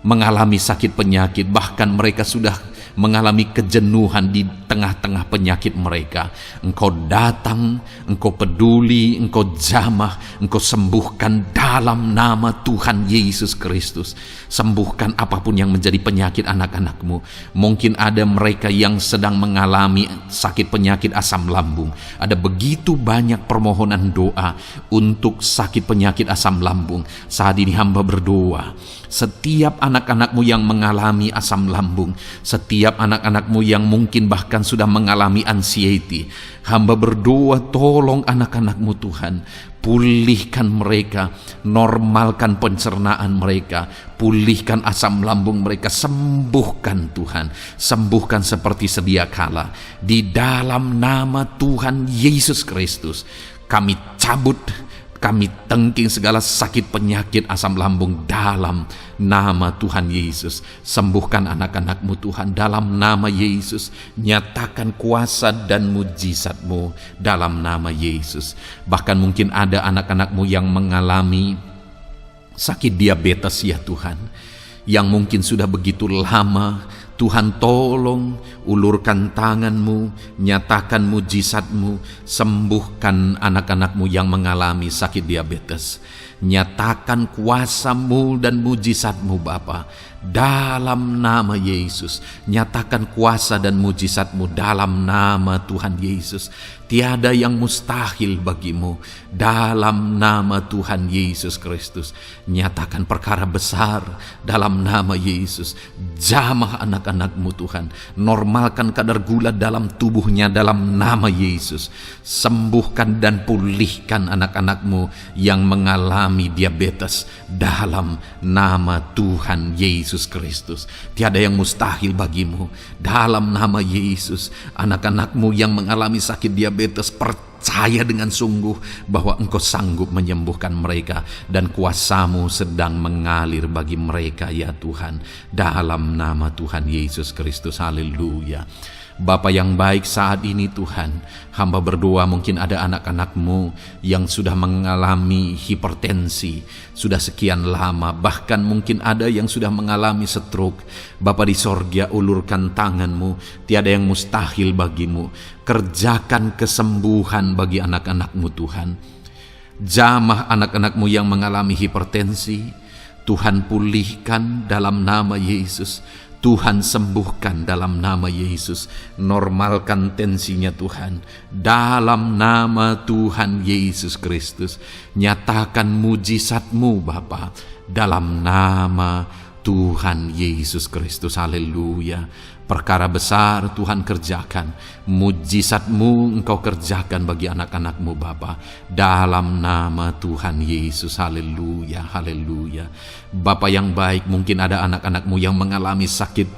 mengalami sakit penyakit, bahkan mereka sudah mengalami kejenuhan di tengah-tengah penyakit mereka. Engkau datang, Engkau peduli, Engkau jamah, Engkau sembuhkan dalam nama Tuhan Yesus Kristus. Sembuhkan apapun yang menjadi penyakit anak-anak-Mu. Mungkin ada mereka yang sedang mengalami sakit penyakit asam lambung. Ada begitu banyak permohonan doa untuk sakit penyakit asam lambung. Saat ini hamba berdoa, setiap anak-anak-Mu yang mengalami asam lambung, setiap anak-anak-Mu yang mungkin bahkan sudah mengalami anxiety, hamba berdoa, tolong anak-anak-Mu Tuhan, pulihkan mereka, normalkan pencernaan mereka, pulihkan asam lambung mereka, sembuhkan Tuhan, sembuhkan seperti sedia kala. Di dalam nama Tuhan Yesus Kristus, kami cabut Kami tengking segala sakit penyakit asam lambung dalam nama Tuhan Yesus. Sembuhkan anak-anak-Mu Tuhan dalam nama Yesus. Nyatakan kuasa dan mujizat-Mu dalam nama Yesus. Bahkan mungkin ada anak-anak-Mu yang mengalami sakit diabetes ya Tuhan, yang mungkin sudah begitu lama. Tuhan tolong ulurkan tangan-Mu, nyatakan mujizat-Mu, sembuhkan anak-anak-Mu yang mengalami sakit diabetes. Nyatakan kuasa-Mu dan mujizat-Mu Bapa dalam nama Yesus. Nyatakan kuasa dan mujizat-Mu dalam nama Tuhan Yesus. Tiada yang mustahil bagi-Mu dalam nama Tuhan Yesus Kristus. Nyatakan perkara besar dalam nama Yesus. Jamah anak-anak-Mu Tuhan. Normalkan kadar gula dalam tubuhnya dalam nama Yesus. Sembuhkan dan pulihkan anak-anak-Mu yang mengalami diabetes dalam nama Tuhan Yesus Kristus. Tiada yang mustahil bagi-Mu dalam nama Yesus. Anak-anak-Mu yang mengalami sakit diabetes, percaya dengan sungguh bahwa Engkau sanggup menyembuhkan mereka dan kuasa-Mu sedang mengalir bagi mereka ya Tuhan, dalam nama Tuhan Yesus Kristus. Haleluya. Bapa yang baik, saat ini Tuhan, hamba berdoa mungkin ada anak-anak-Mu yang sudah mengalami hipertensi sudah sekian lama, bahkan mungkin ada yang sudah mengalami stroke. Bapa di sorga, ulurkan tangan-Mu, tiada yang mustahil bagi-Mu. Kerjakan kesembuhan bagi anak-anak-Mu Tuhan. Jamah anak-anak-Mu yang mengalami hipertensi, Tuhan pulihkan dalam nama Yesus. Tuhan sembuhkan dalam nama Yesus. Normalkan tensinya Tuhan dalam nama Tuhan Yesus Kristus. Nyatakan mujizat-Mu Bapa dalam nama Tuhan Yesus Kristus. Haleluya. Perkara besar Tuhan kerjakan, mujizat-Mu Engkau kerjakan bagi anak-anak-Mu Bapa dalam nama Tuhan Yesus. Haleluya, haleluya. Bapa yang baik, mungkin ada anak-anak-Mu yang mengalami sakit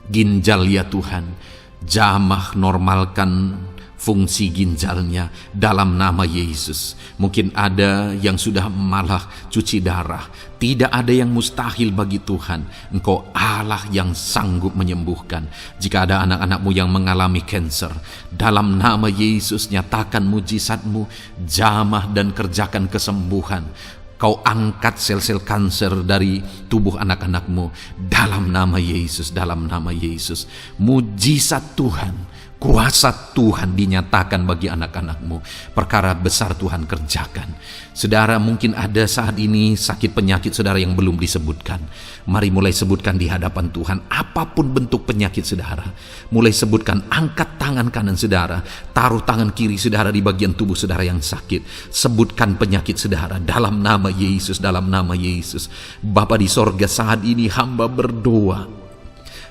ginjal ya Tuhan. Jamah normalkan fungsi ginjalnya dalam nama Yesus. Mungkin ada yang sudah malah cuci darah. Tidak ada yang mustahil bagi Tuhan. Engkau Allah yang sanggup menyembuhkan. Jika ada anak-anak-Mu yang mengalami kanker, dalam nama Yesus nyatakan mujizat-Mu, jamah dan kerjakan kesembuhan. Kau angkat sel-sel kanker dari tubuh anak-anak-Mu dalam nama Yesus, dalam nama Yesus. Mujizat Tuhan, kuasa Tuhan dinyatakan bagi anak-anak-Mu. Perkara besar Tuhan kerjakan. Saudara, mungkin ada saat ini sakit penyakit saudara yang belum disebutkan. Mari mulai sebutkan di hadapan Tuhan. Apapun bentuk penyakit saudara, mulai sebutkan. Angkat tangan kanan saudara, taruh tangan kiri saudara di bagian tubuh saudara yang sakit. Sebutkan penyakit saudara dalam nama Yesus, dalam nama Yesus. Bapa di sorga, saat ini hamba berdoa,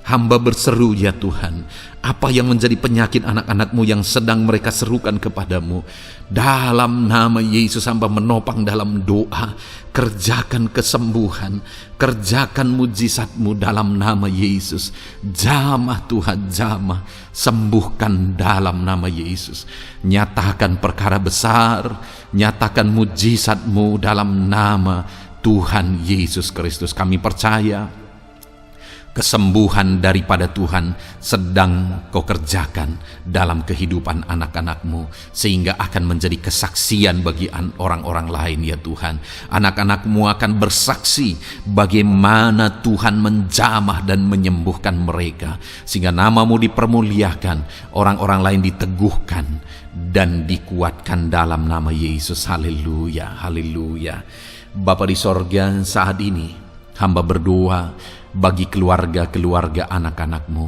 hamba berseru ya Tuhan, apa yang menjadi penyakit anak-anak-Mu yang sedang mereka serukan kepadamu, dalam nama Yesus hamba menopang dalam doa. Kerjakan kesembuhan, kerjakan mujizat-Mu dalam nama Yesus. Jamah Tuhan, jamah, sembuhkan dalam nama Yesus. Nyatakan perkara besar, nyatakan mujizat-Mu dalam nama Tuhan Yesus Kristus. Kami percaya kesembuhan daripada Tuhan sedang Kau kerjakan dalam kehidupan anak-anak-Mu, sehingga akan menjadi kesaksian bagi orang-orang lain ya Tuhan. Anak-anak-Mu akan bersaksi bagaimana Tuhan menjamah dan menyembuhkan mereka, sehingga nama-Mu dipermuliakan, orang-orang lain diteguhkan dan dikuatkan dalam nama Yesus. Haleluya, haleluya. Bapa di sorga, saat ini hamba berdoa bagi keluarga-keluarga anak-anak-Mu.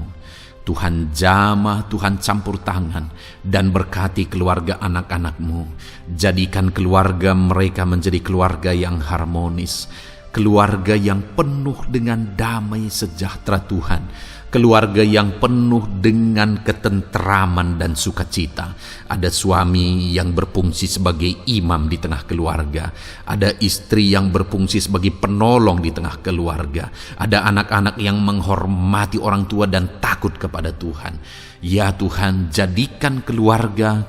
Tuhan jamah, Tuhan campur tangan dan berkati keluarga anak-anak-Mu. Jadikan keluarga mereka menjadi keluarga yang harmonis, keluarga yang penuh dengan damai sejahtera Tuhan, keluarga yang penuh dengan ketenteraman dan sukacita. Ada suami yang berfungsi sebagai imam di tengah keluarga, ada istri yang berfungsi sebagai penolong di tengah keluarga, ada anak-anak yang menghormati orang tua dan takut kepada Tuhan. Ya Tuhan, jadikan keluarga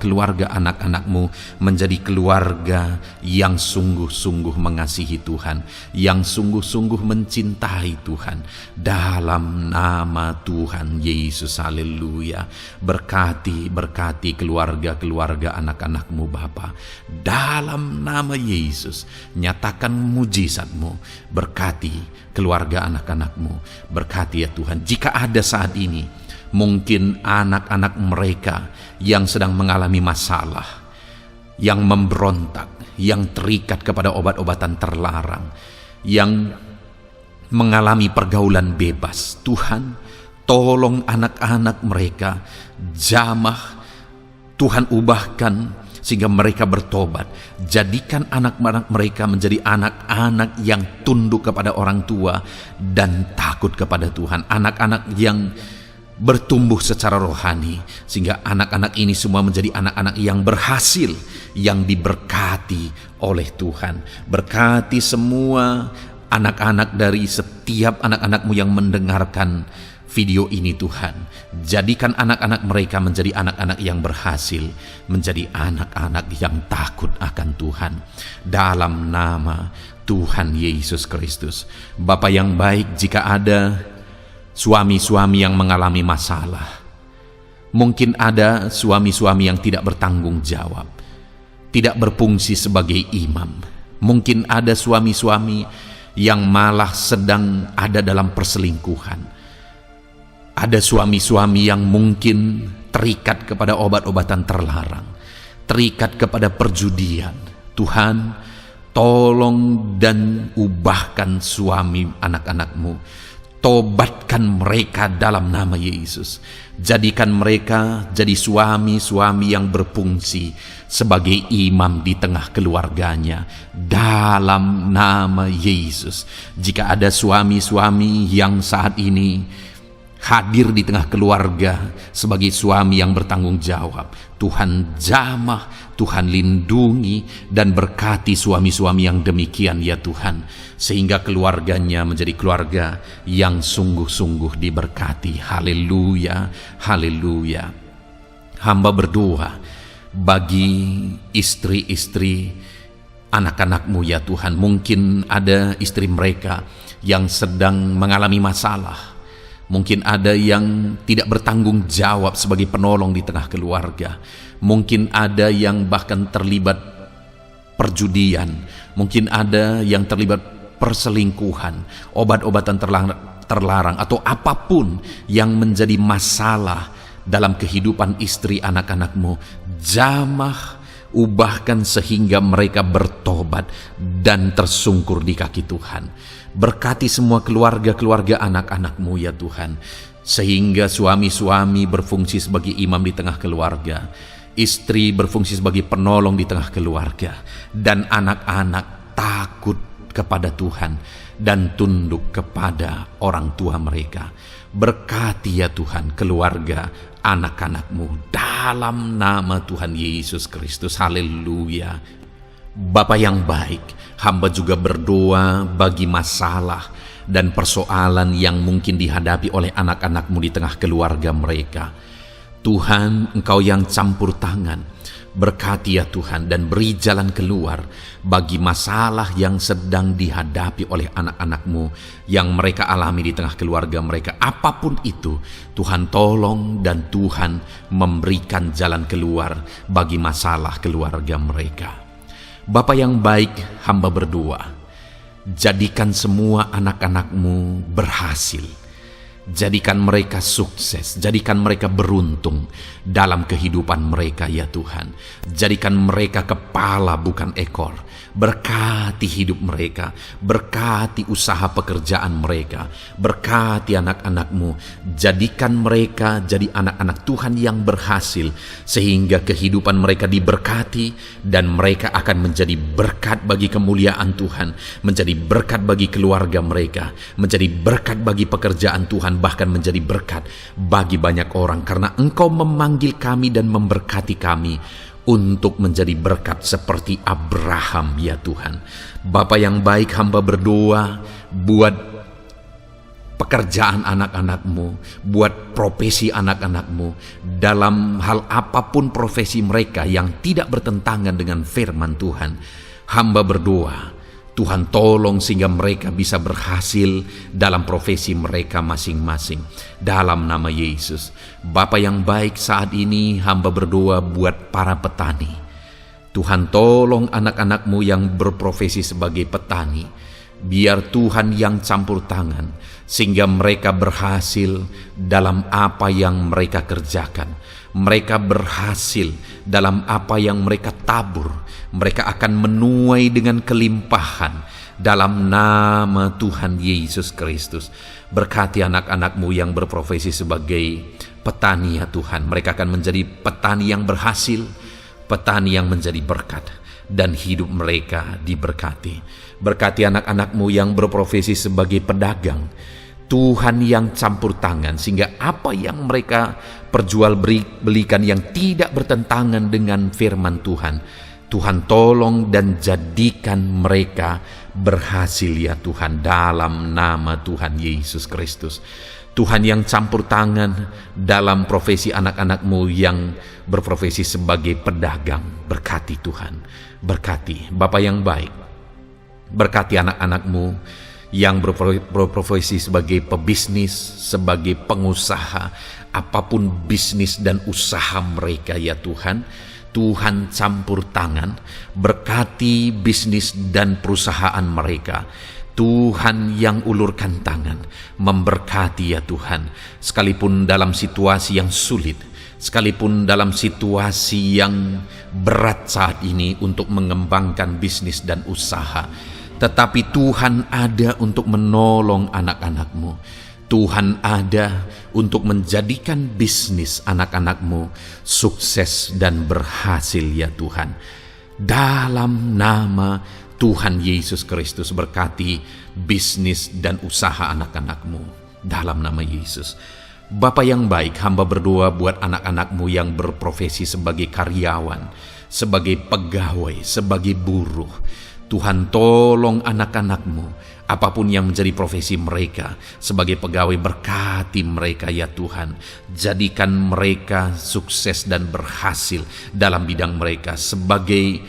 anak-anak-Mu menjadi keluarga yang sungguh-sungguh mengasihi Tuhan, yang sungguh-sungguh mencintai Tuhan. Dalam nama Tuhan Yesus, haleluya. Berkati keluarga anak-anak-Mu Bapa. Dalam nama Yesus, nyatakan mujizat-Mu. Berkati keluarga anak-anak-Mu. Berkati ya Tuhan, jika ada saat ini mungkin anak-anak mereka yang sedang mengalami masalah, yang memberontak, yang terikat kepada obat-obatan terlarang, yang mengalami pergaulan bebas. Tuhan, tolong anak-anak mereka, jamah Tuhan, ubahkan sehingga mereka bertobat. Jadikan anak-anak mereka menjadi anak-anak yang tunduk kepada orang tua dan takut kepada Tuhan. Anak-anak yang bertumbuh secara rohani, sehingga anak-anak ini semua menjadi anak-anak yang berhasil, yang diberkati oleh Tuhan. Berkati semua anak-anak dari setiap anak-anak-Mu yang mendengarkan video ini Tuhan. Jadikan anak-anak mereka menjadi anak-anak yang berhasil, menjadi anak-anak yang takut akan Tuhan. Dalam nama Tuhan Yesus Kristus. Bapa yang baik, jika ada suami-suami yang mengalami masalah, mungkin ada suami-suami yang tidak bertanggung jawab, tidak berfungsi sebagai imam. Mungkin ada suami-suami yang malah sedang ada dalam perselingkuhan. Ada suami-suami yang mungkin terikat kepada obat-obatan terlarang, terikat kepada perjudian. Tuhan, tolong dan ubahkan suami anak-anak-Mu. Tobatkan mereka dalam nama Yesus. Jadikan mereka jadi suami-suami yang berfungsi sebagai imam di tengah keluarganya. Dalam nama Yesus. Jika ada suami-suami yang saat ini hadir di tengah keluarga sebagai suami yang bertanggung jawab, Tuhan jamah, Tuhan lindungi dan berkati suami-suami yang demikian ya Tuhan, sehingga keluarganya menjadi keluarga yang sungguh-sungguh diberkati. Haleluya, haleluya. Hamba berdoa bagi istri-istri anak-anak-Mu ya Tuhan. Mungkin ada istri mereka yang sedang mengalami masalah. Mungkin ada yang tidak bertanggung jawab sebagai penolong di tengah keluarga. Mungkin ada yang bahkan terlibat perjudian. Mungkin ada yang terlibat perselingkuhan, obat-obatan terlarang, atau apapun yang menjadi masalah dalam kehidupan istri anak-anak-Mu. Jamah, ubahkan sehingga mereka bertobat dan tersungkur di kaki Tuhan. Berkati semua keluarga-keluarga anak-anak-Mu ya Tuhan, sehingga suami-suami berfungsi sebagai imam di tengah keluarga, istri berfungsi sebagai penolong di tengah keluarga, dan anak-anak takut kepada Tuhan dan tunduk kepada orang tua mereka. Berkati ya Tuhan keluarga anak-anak-Mu dalam nama Tuhan Yesus Kristus. Haleluya. Bapa yang baik, hamba juga berdoa bagi masalah dan persoalan yang mungkin dihadapi oleh anak-anak-Mu di tengah keluarga mereka. Tuhan, Engkau yang campur tangan, berkati ya Tuhan dan beri jalan keluar bagi masalah yang sedang dihadapi oleh anak-anak-Mu yang mereka alami di tengah keluarga mereka. Apapun itu, Tuhan tolong dan Tuhan memberikan jalan keluar bagi masalah keluarga mereka. Bapa yang baik, hamba berdoa, jadikan semua anak-anak-Mu berhasil. Jadikan mereka sukses, jadikan mereka beruntung dalam kehidupan mereka ya Tuhan. Jadikan mereka kepala bukan ekor. Berkati hidup mereka, berkati usaha pekerjaan mereka, berkati anak-anak-Mu. Jadikan mereka jadi anak-anak Tuhan yang berhasil, sehingga kehidupan mereka diberkati dan mereka akan menjadi berkat bagi kemuliaan Tuhan, menjadi berkat bagi keluarga mereka, menjadi berkat bagi pekerjaan Tuhan, Tuhan, bahkan menjadi berkat bagi banyak orang, karena Engkau memanggil kami dan memberkati kami untuk menjadi berkat seperti Abraham ya Tuhan. Bapa yang baik, hamba berdoa buat pekerjaan anak-anak-Mu, buat profesi anak-anak-Mu, dalam hal apapun profesi mereka yang tidak bertentangan dengan firman Tuhan. Hamba berdoa, Tuhan tolong sehingga mereka bisa berhasil dalam profesi mereka masing-masing. Dalam nama Yesus. Bapa yang baik, saat ini hamba berdoa buat para petani. Tuhan tolong anak-anak-Mu yang berprofesi sebagai petani. Biar Tuhan yang campur tangan sehingga mereka berhasil dalam apa yang mereka kerjakan. Mereka berhasil dalam apa yang mereka tabur. Mereka akan menuai dengan kelimpahan dalam nama Tuhan Yesus Kristus. Berkati anak-anak-Mu yang berprofesi sebagai petani ya Tuhan. Mereka akan menjadi petani yang berhasil, petani yang menjadi berkat, dan hidup mereka diberkati. Berkati anak-anak-Mu yang berprofesi sebagai pedagang, Tuhan yang campur tangan sehingga apa yang mereka perjualbelikan yang tidak bertentangan dengan firman Tuhan, Tuhan tolong dan jadikan mereka berhasil ya Tuhan, dalam nama Tuhan Yesus Kristus. Tuhan yang campur tangan dalam profesi anak-anak-Mu yang berprofesi sebagai pedagang, berkati Tuhan, berkati Bapa yang baik. Berkati anak-anak-Mu yang berprofesi sebagai pebisnis, sebagai pengusaha, apapun bisnis dan usaha mereka ya Tuhan. Tuhan campur tangan, berkati bisnis dan perusahaan mereka. Tuhan yang ulurkan tangan, memberkati ya Tuhan. Sekalipun dalam situasi yang sulit, sekalipun dalam situasi yang berat saat ini untuk mengembangkan bisnis dan usaha, tetapi Tuhan ada untuk menolong anak-anak-Mu. Tuhan ada untuk menjadikan bisnis anak-anak-Mu sukses dan berhasil ya Tuhan. Dalam nama Tuhan Yesus Kristus, berkati bisnis dan usaha anak-anak-Mu. Dalam nama Yesus. Bapa yang baik, hamba berdoa buat anak-anak-Mu yang berprofesi sebagai karyawan, sebagai pegawai, sebagai buruh. Tuhan tolong anak-anak-Mu, apapun yang menjadi profesi mereka, sebagai pegawai berkati mereka ya Tuhan. Jadikan mereka sukses dan berhasil dalam bidang mereka. Sebagai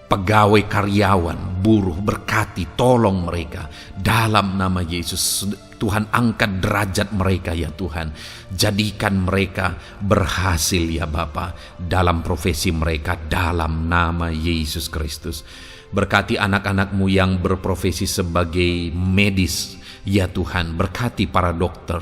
pegawai karyawan, buruh, berkati, tolong mereka. Dalam nama Yesus, Tuhan angkat derajat mereka ya Tuhan. Jadikan mereka berhasil ya Bapa dalam profesi mereka, dalam nama Yesus Kristus. Berkati anak-anak-Mu yang berprofesi sebagai medis ya Tuhan. Berkati para dokter,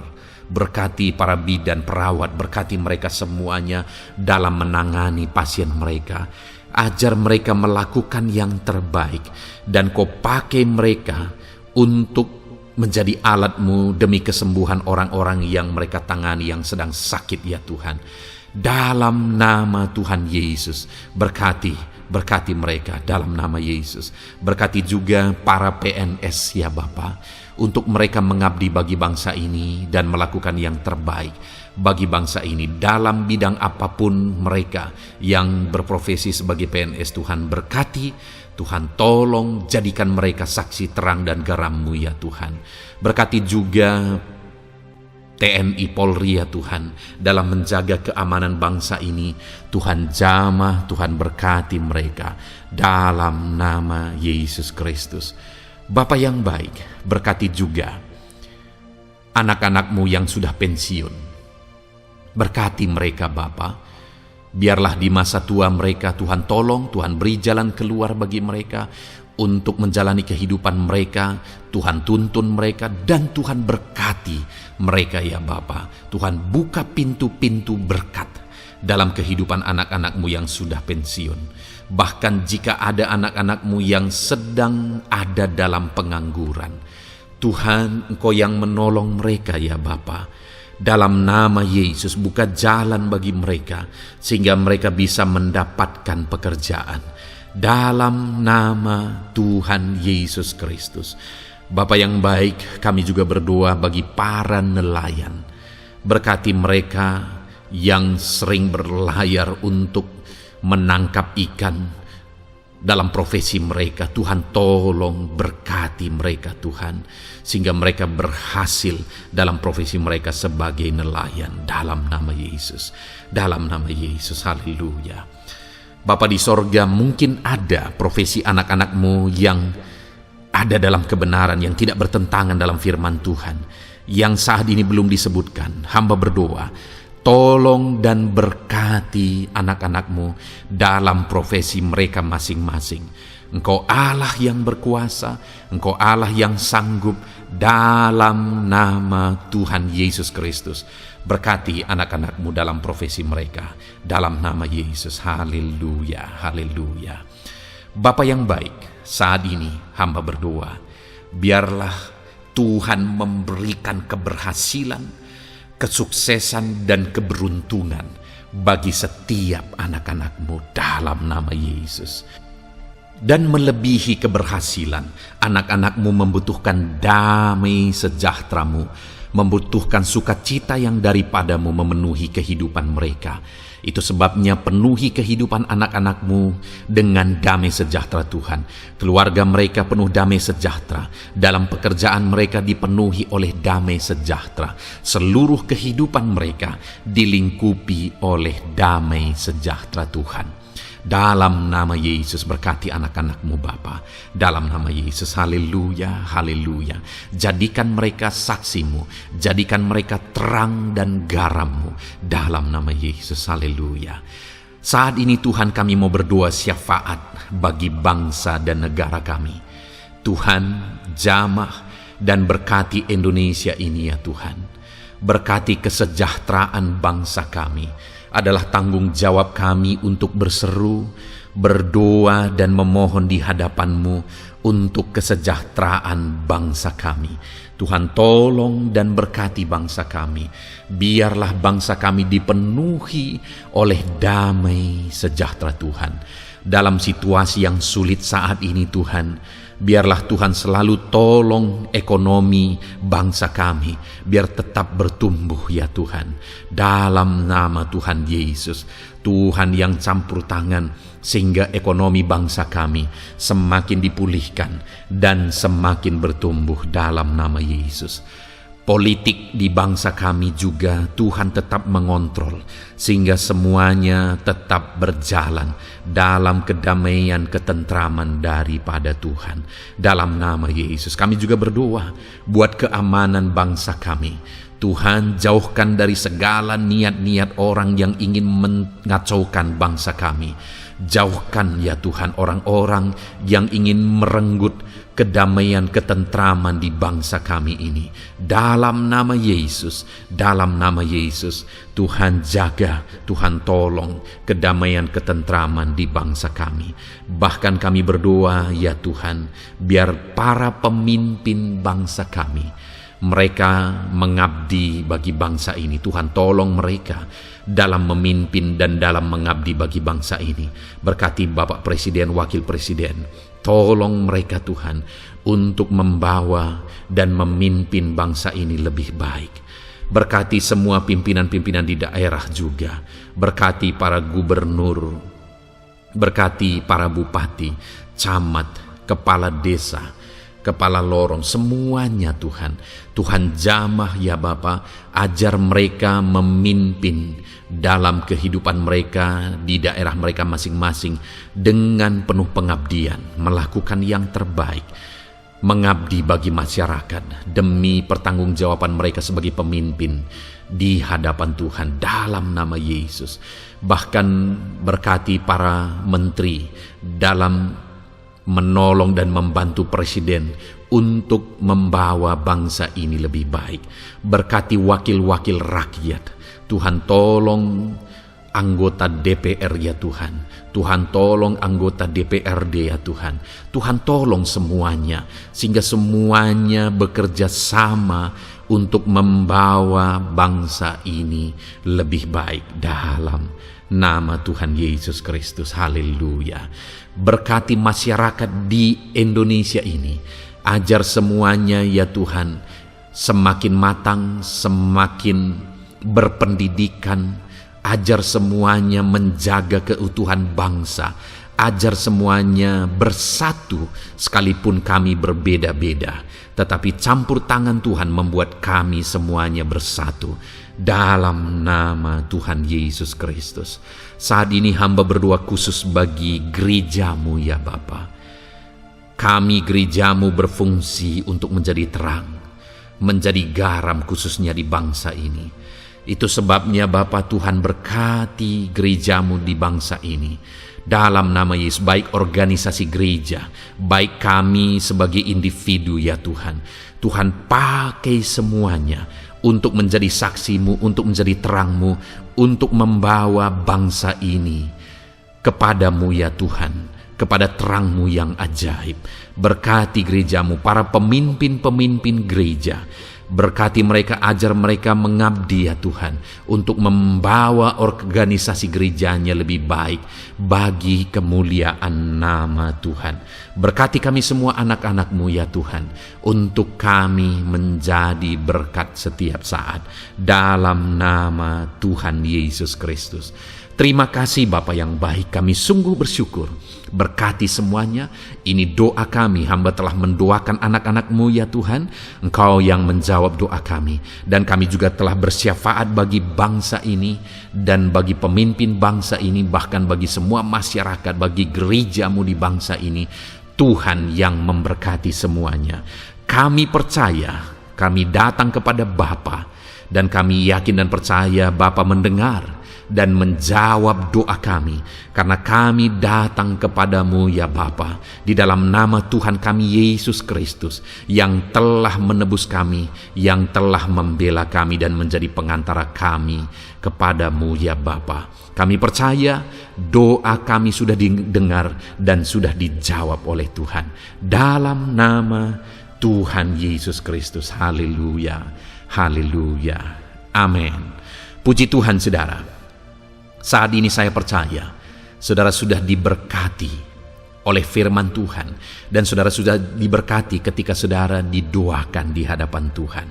berkati para bidan, perawat, berkati mereka semuanya dalam menangani pasien mereka. Ajar mereka melakukan yang terbaik, dan Kau pakai mereka untuk menjadi alat-Mu demi kesembuhan orang-orang yang mereka tangani yang sedang sakit ya Tuhan. Dalam nama Tuhan Yesus, berkati mereka dalam nama Yesus. Berkati juga para PNS ya Bapa, untuk mereka mengabdi bagi bangsa ini dan melakukan yang terbaik bagi bangsa ini dalam bidang apapun mereka yang berprofesi sebagai PNS. Tuhan berkati, Tuhan tolong jadikan mereka saksi terang dan garam-Mu ya Tuhan. Berkati juga TNI Polri ya Tuhan dalam menjaga keamanan bangsa ini. Tuhan jamah, Tuhan berkati mereka dalam nama Yesus Kristus. Bapa yang baik, berkati juga anak-anak-Mu yang sudah pensiun. Berkati mereka Bapa. Biarlah di masa tua mereka Tuhan tolong, Tuhan beri jalan keluar bagi mereka untuk menjalani kehidupan mereka. Tuhan tuntun mereka dan Tuhan berkati mereka ya Bapa. Tuhan buka pintu-pintu berkat dalam kehidupan anak-anak-Mu yang sudah pensiun. Bahkan jika ada anak-anak-Mu yang sedang ada dalam pengangguran, Tuhan Engkau yang menolong mereka ya Bapa. Dalam nama Yesus, buka jalan bagi mereka sehingga mereka bisa mendapatkan pekerjaan. Dalam nama Tuhan Yesus Kristus. Bapa yang baik, kami juga berdoa bagi para nelayan. Berkati mereka yang sering berlayar untuk menangkap ikan dalam profesi mereka. Tuhan, tolong berkati mereka Tuhan, sehingga mereka berhasil dalam profesi mereka sebagai nelayan. Dalam nama Yesus, dalam nama Yesus, haleluya. Bapa di sorga, mungkin ada profesi anak-anak-Mu yang ada dalam kebenaran, yang tidak bertentangan dalam firman Tuhan, yang saat ini belum disebutkan. Hamba berdoa, tolong dan berkati anak-anak-Mu dalam profesi mereka masing-masing. Engkau Allah yang berkuasa, Engkau Allah yang sanggup, dalam nama Tuhan Yesus Kristus. Berkati anak-anak-Mu dalam profesi mereka, dalam nama Yesus. Haleluya, haleluya. Bapa yang baik, saat ini hamba berdoa, biarlah Tuhan memberikan keberhasilan, kesuksesan dan keberuntungan bagi setiap anak-anak-Mu dalam nama Yesus. Dan melebihi keberhasilan, anak-anak-Mu membutuhkan damai sejahtera-Mu, membutuhkan sukacita yang daripadamu memenuhi kehidupan mereka. Itu sebabnya penuhi kehidupan anak-anak-Mu dengan damai sejahtera Tuhan. Keluarga mereka penuh damai sejahtera. Dalam pekerjaan mereka dipenuhi oleh damai sejahtera. Seluruh kehidupan mereka dilingkupi oleh damai sejahtera Tuhan. Dalam nama Yesus, berkati anak-anak-Mu Bapa. Dalam nama Yesus, haleluya, haleluya. Jadikan mereka saksi-Mu, jadikan mereka terang dan garam-Mu. Dalam nama Yesus, haleluya. Saat ini Tuhan, kami mau berdoa syafaat bagi bangsa dan negara kami. Tuhan, jamah dan berkati Indonesia ini ya Tuhan. Berkati kesejahteraan bangsa kami. Adalah tanggung jawab kami untuk berseru, berdoa dan memohon di hadapan-Mu untuk kesejahteraan bangsa kami. Tuhan, tolong dan berkati bangsa kami. Biarlah bangsa kami dipenuhi oleh damai sejahtera Tuhan. Dalam situasi yang sulit saat ini Tuhan, biarlah Tuhan selalu tolong ekonomi bangsa kami, biar tetap bertumbuh ya Tuhan. Dalam nama Tuhan Yesus, Tuhan yang campur tangan, sehingga ekonomi bangsa kami semakin dipulihkan dan semakin bertumbuh dalam nama Yesus. Politik di bangsa kami juga Tuhan tetap mengontrol, sehingga semuanya tetap berjalan dalam kedamaian, ketentraman daripada Tuhan. Dalam nama Yesus kami juga berdoa buat keamanan bangsa kami. Tuhan, jauhkan dari segala niat-niat orang yang ingin mengacaukan bangsa kami. Jauhkan ya Tuhan orang-orang yang ingin merenggut kedamaian, ketentraman di bangsa kami ini. Dalam nama Yesus, dalam nama Yesus, Tuhan jaga, Tuhan tolong kedamaian, ketentraman di bangsa kami. Bahkan kami berdoa ya Tuhan, biar para pemimpin bangsa kami, mereka mengabdi bagi bangsa ini. Tuhan tolong mereka dalam memimpin dan dalam mengabdi bagi bangsa ini. Berkati Bapak Presiden, Wakil Presiden, tolong mereka Tuhan untuk membawa dan memimpin bangsa ini lebih baik. Berkati semua pimpinan-pimpinan di daerah juga. Berkati para gubernur, berkati para bupati, camat, kepala desa, kepala lorong, semuanya Tuhan. Tuhan jamah ya Bapa, ajar mereka memimpin dalam kehidupan mereka di daerah mereka masing-masing dengan penuh pengabdian, melakukan yang terbaik, mengabdi bagi masyarakat demi pertanggungjawaban mereka sebagai pemimpin di hadapan Tuhan dalam nama Yesus. Bahkan berkati para menteri dalam menolong dan membantu presiden untuk membawa bangsa ini lebih baik. Berkati wakil-wakil rakyat. Tuhan tolong anggota DPR ya Tuhan. Tuhan tolong anggota DPRD ya Tuhan. Tuhan tolong semuanya, sehingga semuanya bekerja sama untuk membawa bangsa ini lebih baik dalam nama Tuhan Yesus Kristus. Haleluya. Berkati masyarakat di Indonesia ini, Ajar semuanya ya Tuhan, semakin matang, semakin berpendidikan. Ajar semuanya menjaga keutuhan bangsa. Ajar semuanya bersatu sekalipun kami berbeda-beda. Tetapi campur tangan Tuhan membuat kami semuanya bersatu. Dalam nama Tuhan Yesus Kristus. Saat ini hamba berdoa khusus bagi gerejamu ya Bapa. Kami gerejamu berfungsi untuk menjadi terang, menjadi garam khususnya di bangsa ini. Itu sebabnya Bapa Tuhan berkati gerejamu di bangsa ini. Dalam nama Yesus, baik organisasi gereja, baik kami sebagai individu ya Tuhan. Tuhan pakai semuanya untuk menjadi saksimu, untuk menjadi terangmu, untuk membawa bangsa ini kepadamu ya Tuhan, kepada terangmu yang ajaib. Berkati gerejamu, para pemimpin-pemimpin gereja. Berkati mereka, ajar mereka mengabdi ya Tuhan, untuk membawa organisasi gerejanya lebih baik bagi kemuliaan nama Tuhan. Berkati kami semua anak-anak-Mu ya Tuhan, untuk kami menjadi berkat setiap saat. Dalam nama Tuhan Yesus Kristus. Terima kasih Bapa yang baik, kami sungguh bersyukur. Berkati semuanya, ini doa kami, hamba telah mendoakan anak-anak-Mu ya Tuhan, Engkau yang menjawab doa kami. Dan kami juga telah bersyafaat bagi bangsa ini, dan bagi pemimpin bangsa ini, bahkan bagi semua masyarakat, bagi gerejamu di bangsa ini. Tuhan yang memberkati semuanya. Kami percaya, kami datang kepada Bapa, dan kami yakin dan percaya Bapa mendengar dan menjawab doa kami, karena kami datang kepadamu ya Bapa, di dalam nama Tuhan kami Yesus Kristus, yang telah menebus kami, yang telah membela kami dan menjadi pengantara kami kepadamu ya Bapa. Kami percaya doa kami sudah didengar dan sudah dijawab oleh Tuhan, dalam nama Tuhan Yesus Kristus. Haleluya, haleluya, amin. Puji Tuhan saudara. Saat ini saya percaya saudara sudah diberkati oleh firman Tuhan, dan saudara sudah diberkati ketika saudara didoakan di hadapan Tuhan.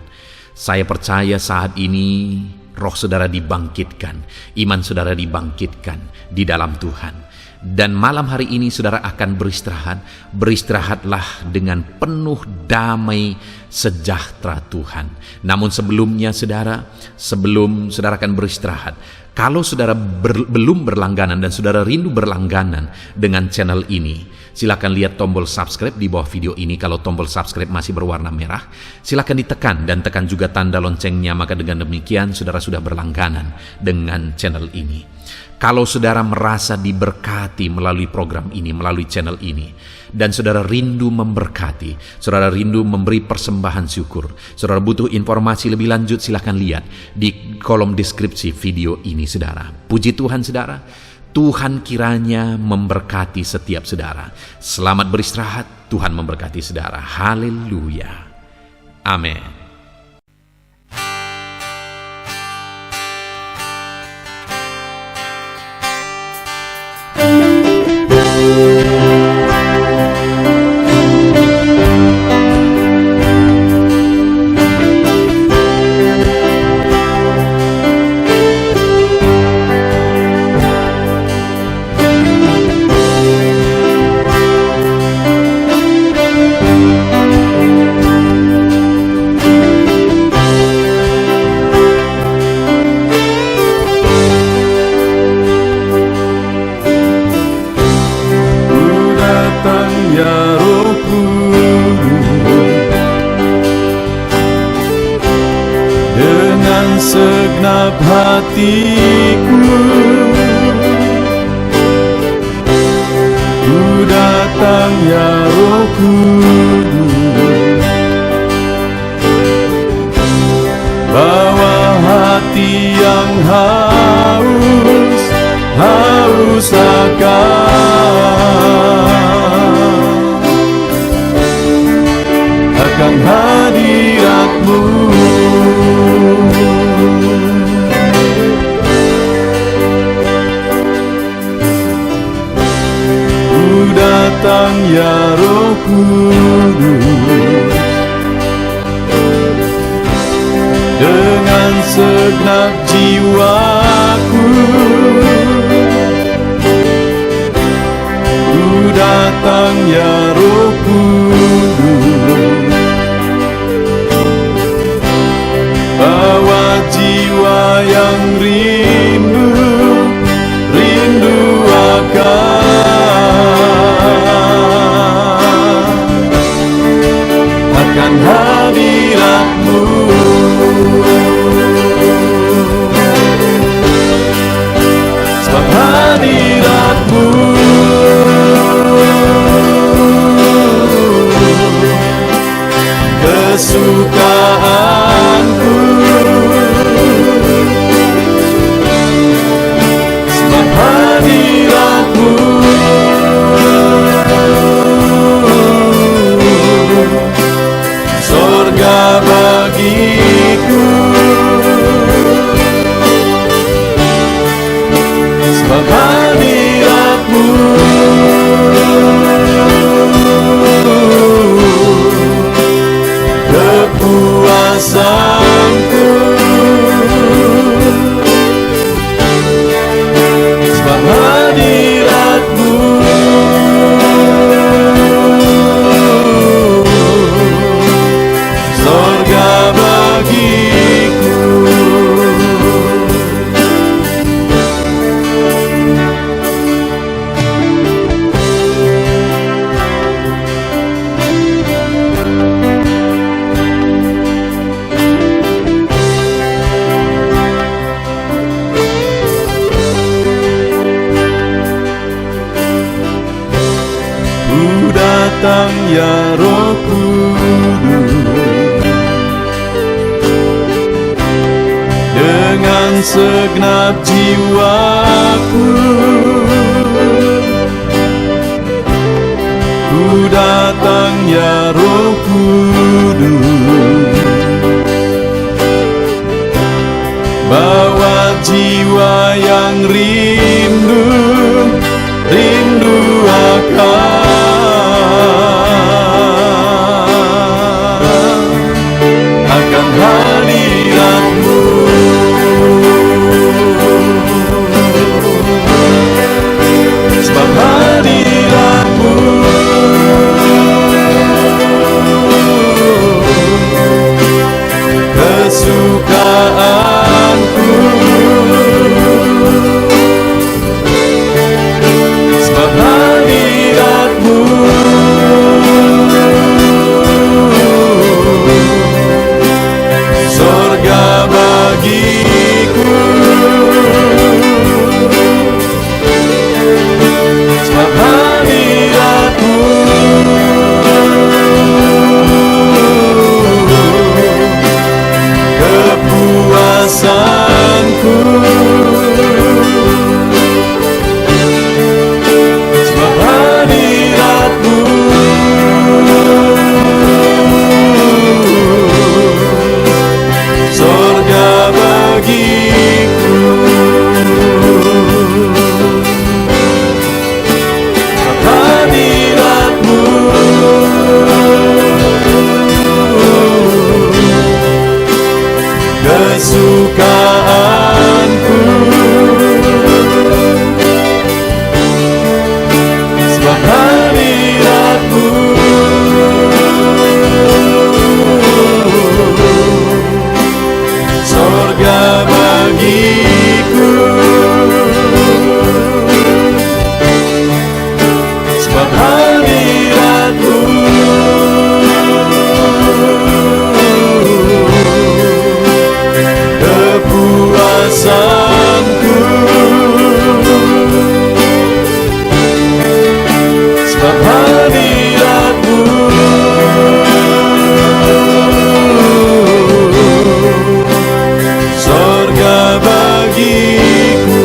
Saya percaya saat ini roh saudara dibangkitkan, iman saudara dibangkitkan di dalam Tuhan. Dan malam hari ini saudara akan beristirahat. Beristirahatlah dengan penuh damai sejahtera Tuhan. Namun sebelumnya saudara, sebelum saudara akan beristirahat, kalau saudara belum berlangganan dan saudara rindu berlangganan dengan channel ini, silakan lihat tombol subscribe di bawah video ini. Kalau tombol subscribe masih berwarna merah, silakan ditekan dan tekan juga tanda loncengnya. Maka dengan demikian saudara sudah berlangganan dengan channel ini. Kalau saudara merasa diberkati melalui program ini, melalui channel ini, dan saudara rindu memberkati, saudara rindu memberi persembahan syukur, saudara butuh informasi lebih lanjut, silakan lihat di kolom deskripsi video ini saudara. Puji Tuhan saudara, Tuhan kiranya memberkati setiap saudara. Selamat beristirahat, Tuhan memberkati saudara. Haleluya, amin. Segenap hatiku ku datang ya Roh Kudus, bawa hati yang haus akan hadirat-Mu. Datang ya Roh Kudus, segenap jiwaku. Ku datang ya Roh Kudus, bawa jiwa yang rindu akan hadirat-Mu. Sebab hadirat-Mu kesukaanku. Sebab hadirat-Mu surga bagiku. Sebab hadirat-Mu kepuasanku. Sebab hadirat-Mu surga bagiku. Ku datang ya Roh Kudus, dengan segenap jiwaku. Ku datang ya Roh Kudus, bawa jiwa yang rindu akan hadirat-Mu. Sebab hadirat-Mu kesukaanku. Sebab hadirat-Mu surga bagiku. Sebab hadirat-Mu kepuasanku. Sebab hadirat-Mu surga bagiku. Sebab hadirat-Mu kesukaanku. Sebab hadirat-Mu surga bagiku. Sebab hadirat-Mu kepuasanku. Sebab hadirat-Mu surga bagiku.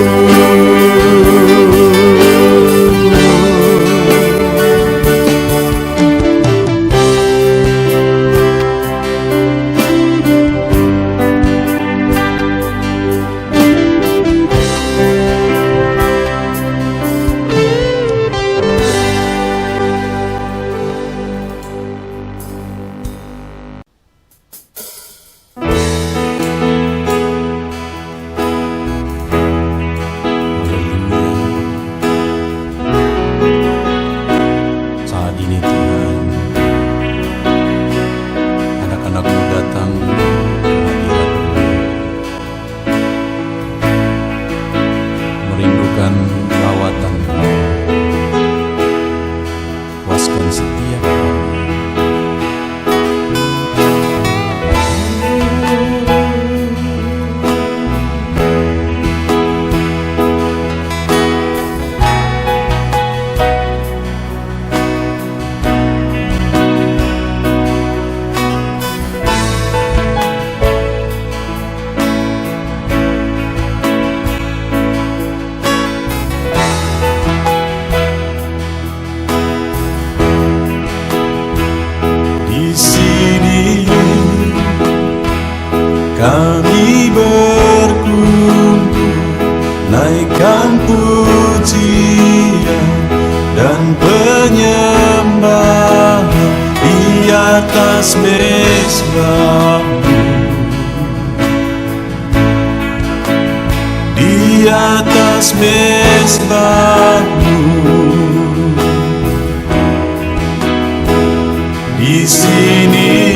atas mezbah-Mu, di atas mezbah-Mu. Di sini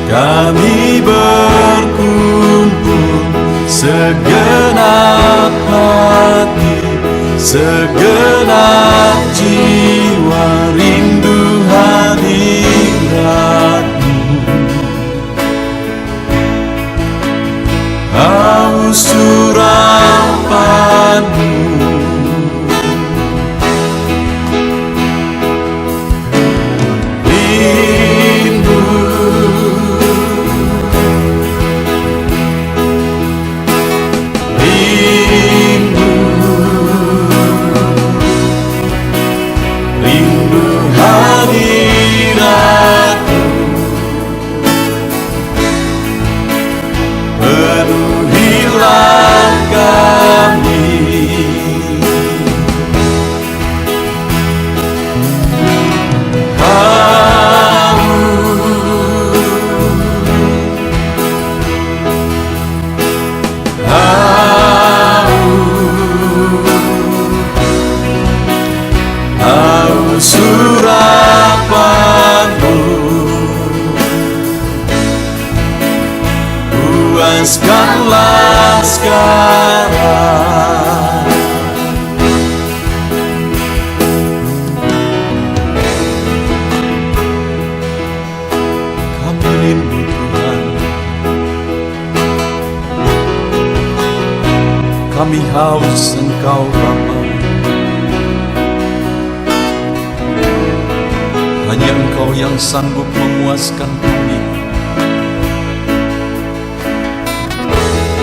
kami berkumpul, segenap hati, segenap jiwa, rindu hadirat-Mu. Haus urapan-Mu, surapan-Mu, puaskanlah sekarang. Kami rindu Tuhan, kami haus Engkau Bapa. Hanya Engkau yang sanggup memuaskan kami.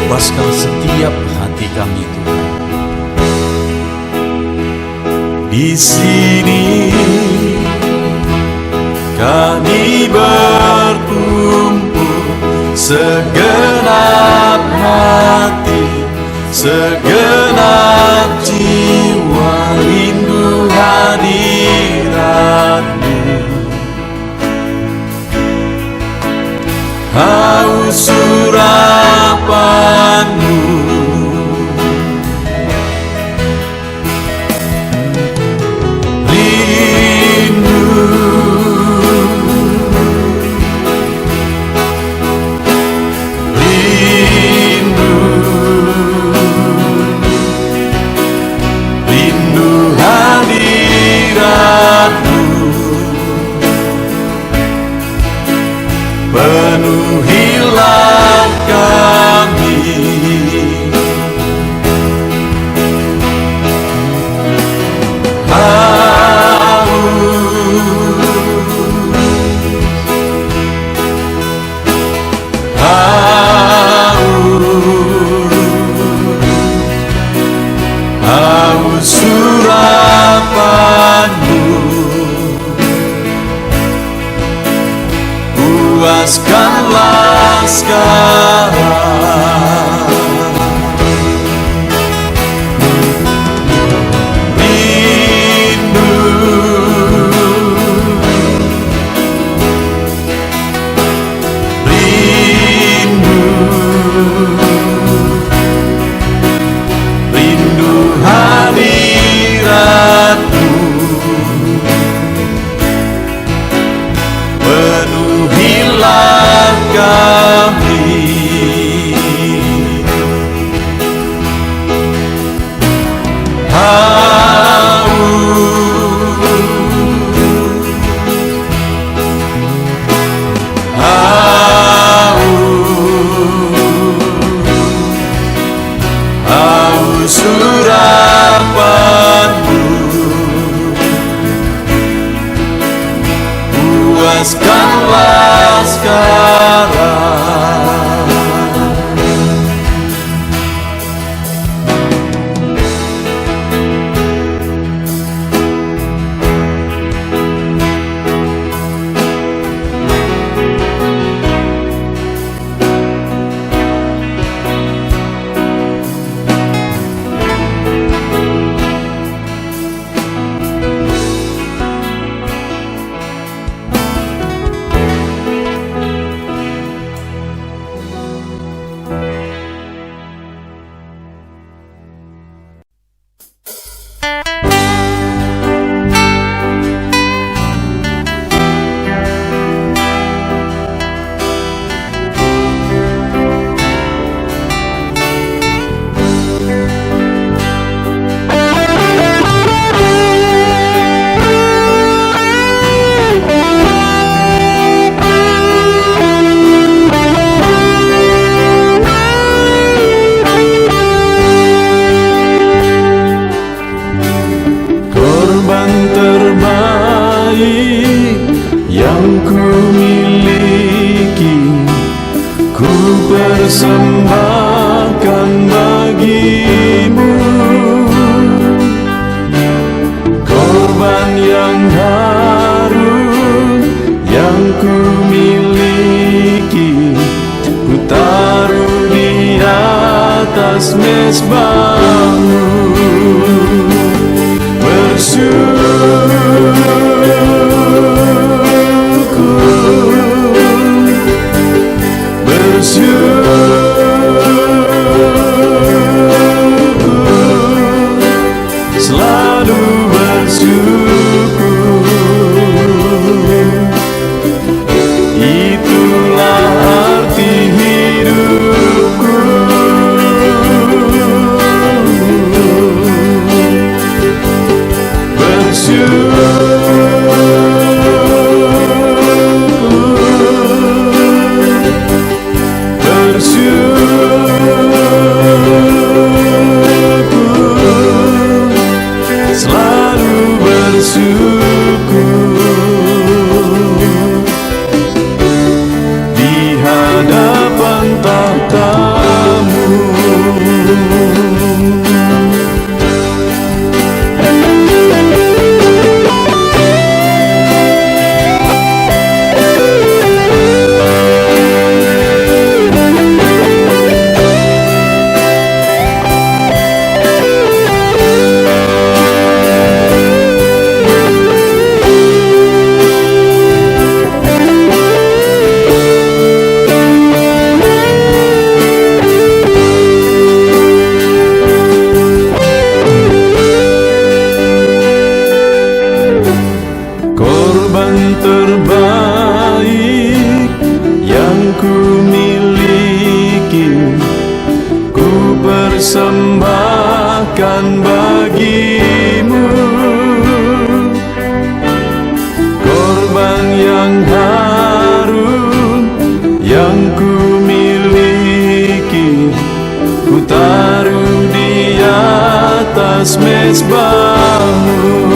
Puaskan setiap hati kami, Tuhan. Di sini kami berkumpul, segenap hati, segenap jiwa, rindu hadirat-Mu. Haus urapan-Mu, rindu, rindu, rindu hadirat-Mu. Penuhilah kami, haus surapan-Mu, puaskanlah sekarang. Rindu, rindu, rindu hadirat-Mu. Penuhilah kami, persembahkan bagimu korban yang harum yang ku miliki, ku taruh di atas mezbahmu. Selalu bersyukur, itulah arti hidupku. Selalu bersyukur di hadapan tahta-Mu. Korban terbaik yang ku miliki, ku persembahkan bagimu. Korban yang harum yang ku miliki, ku taruh di atas mezbahmu.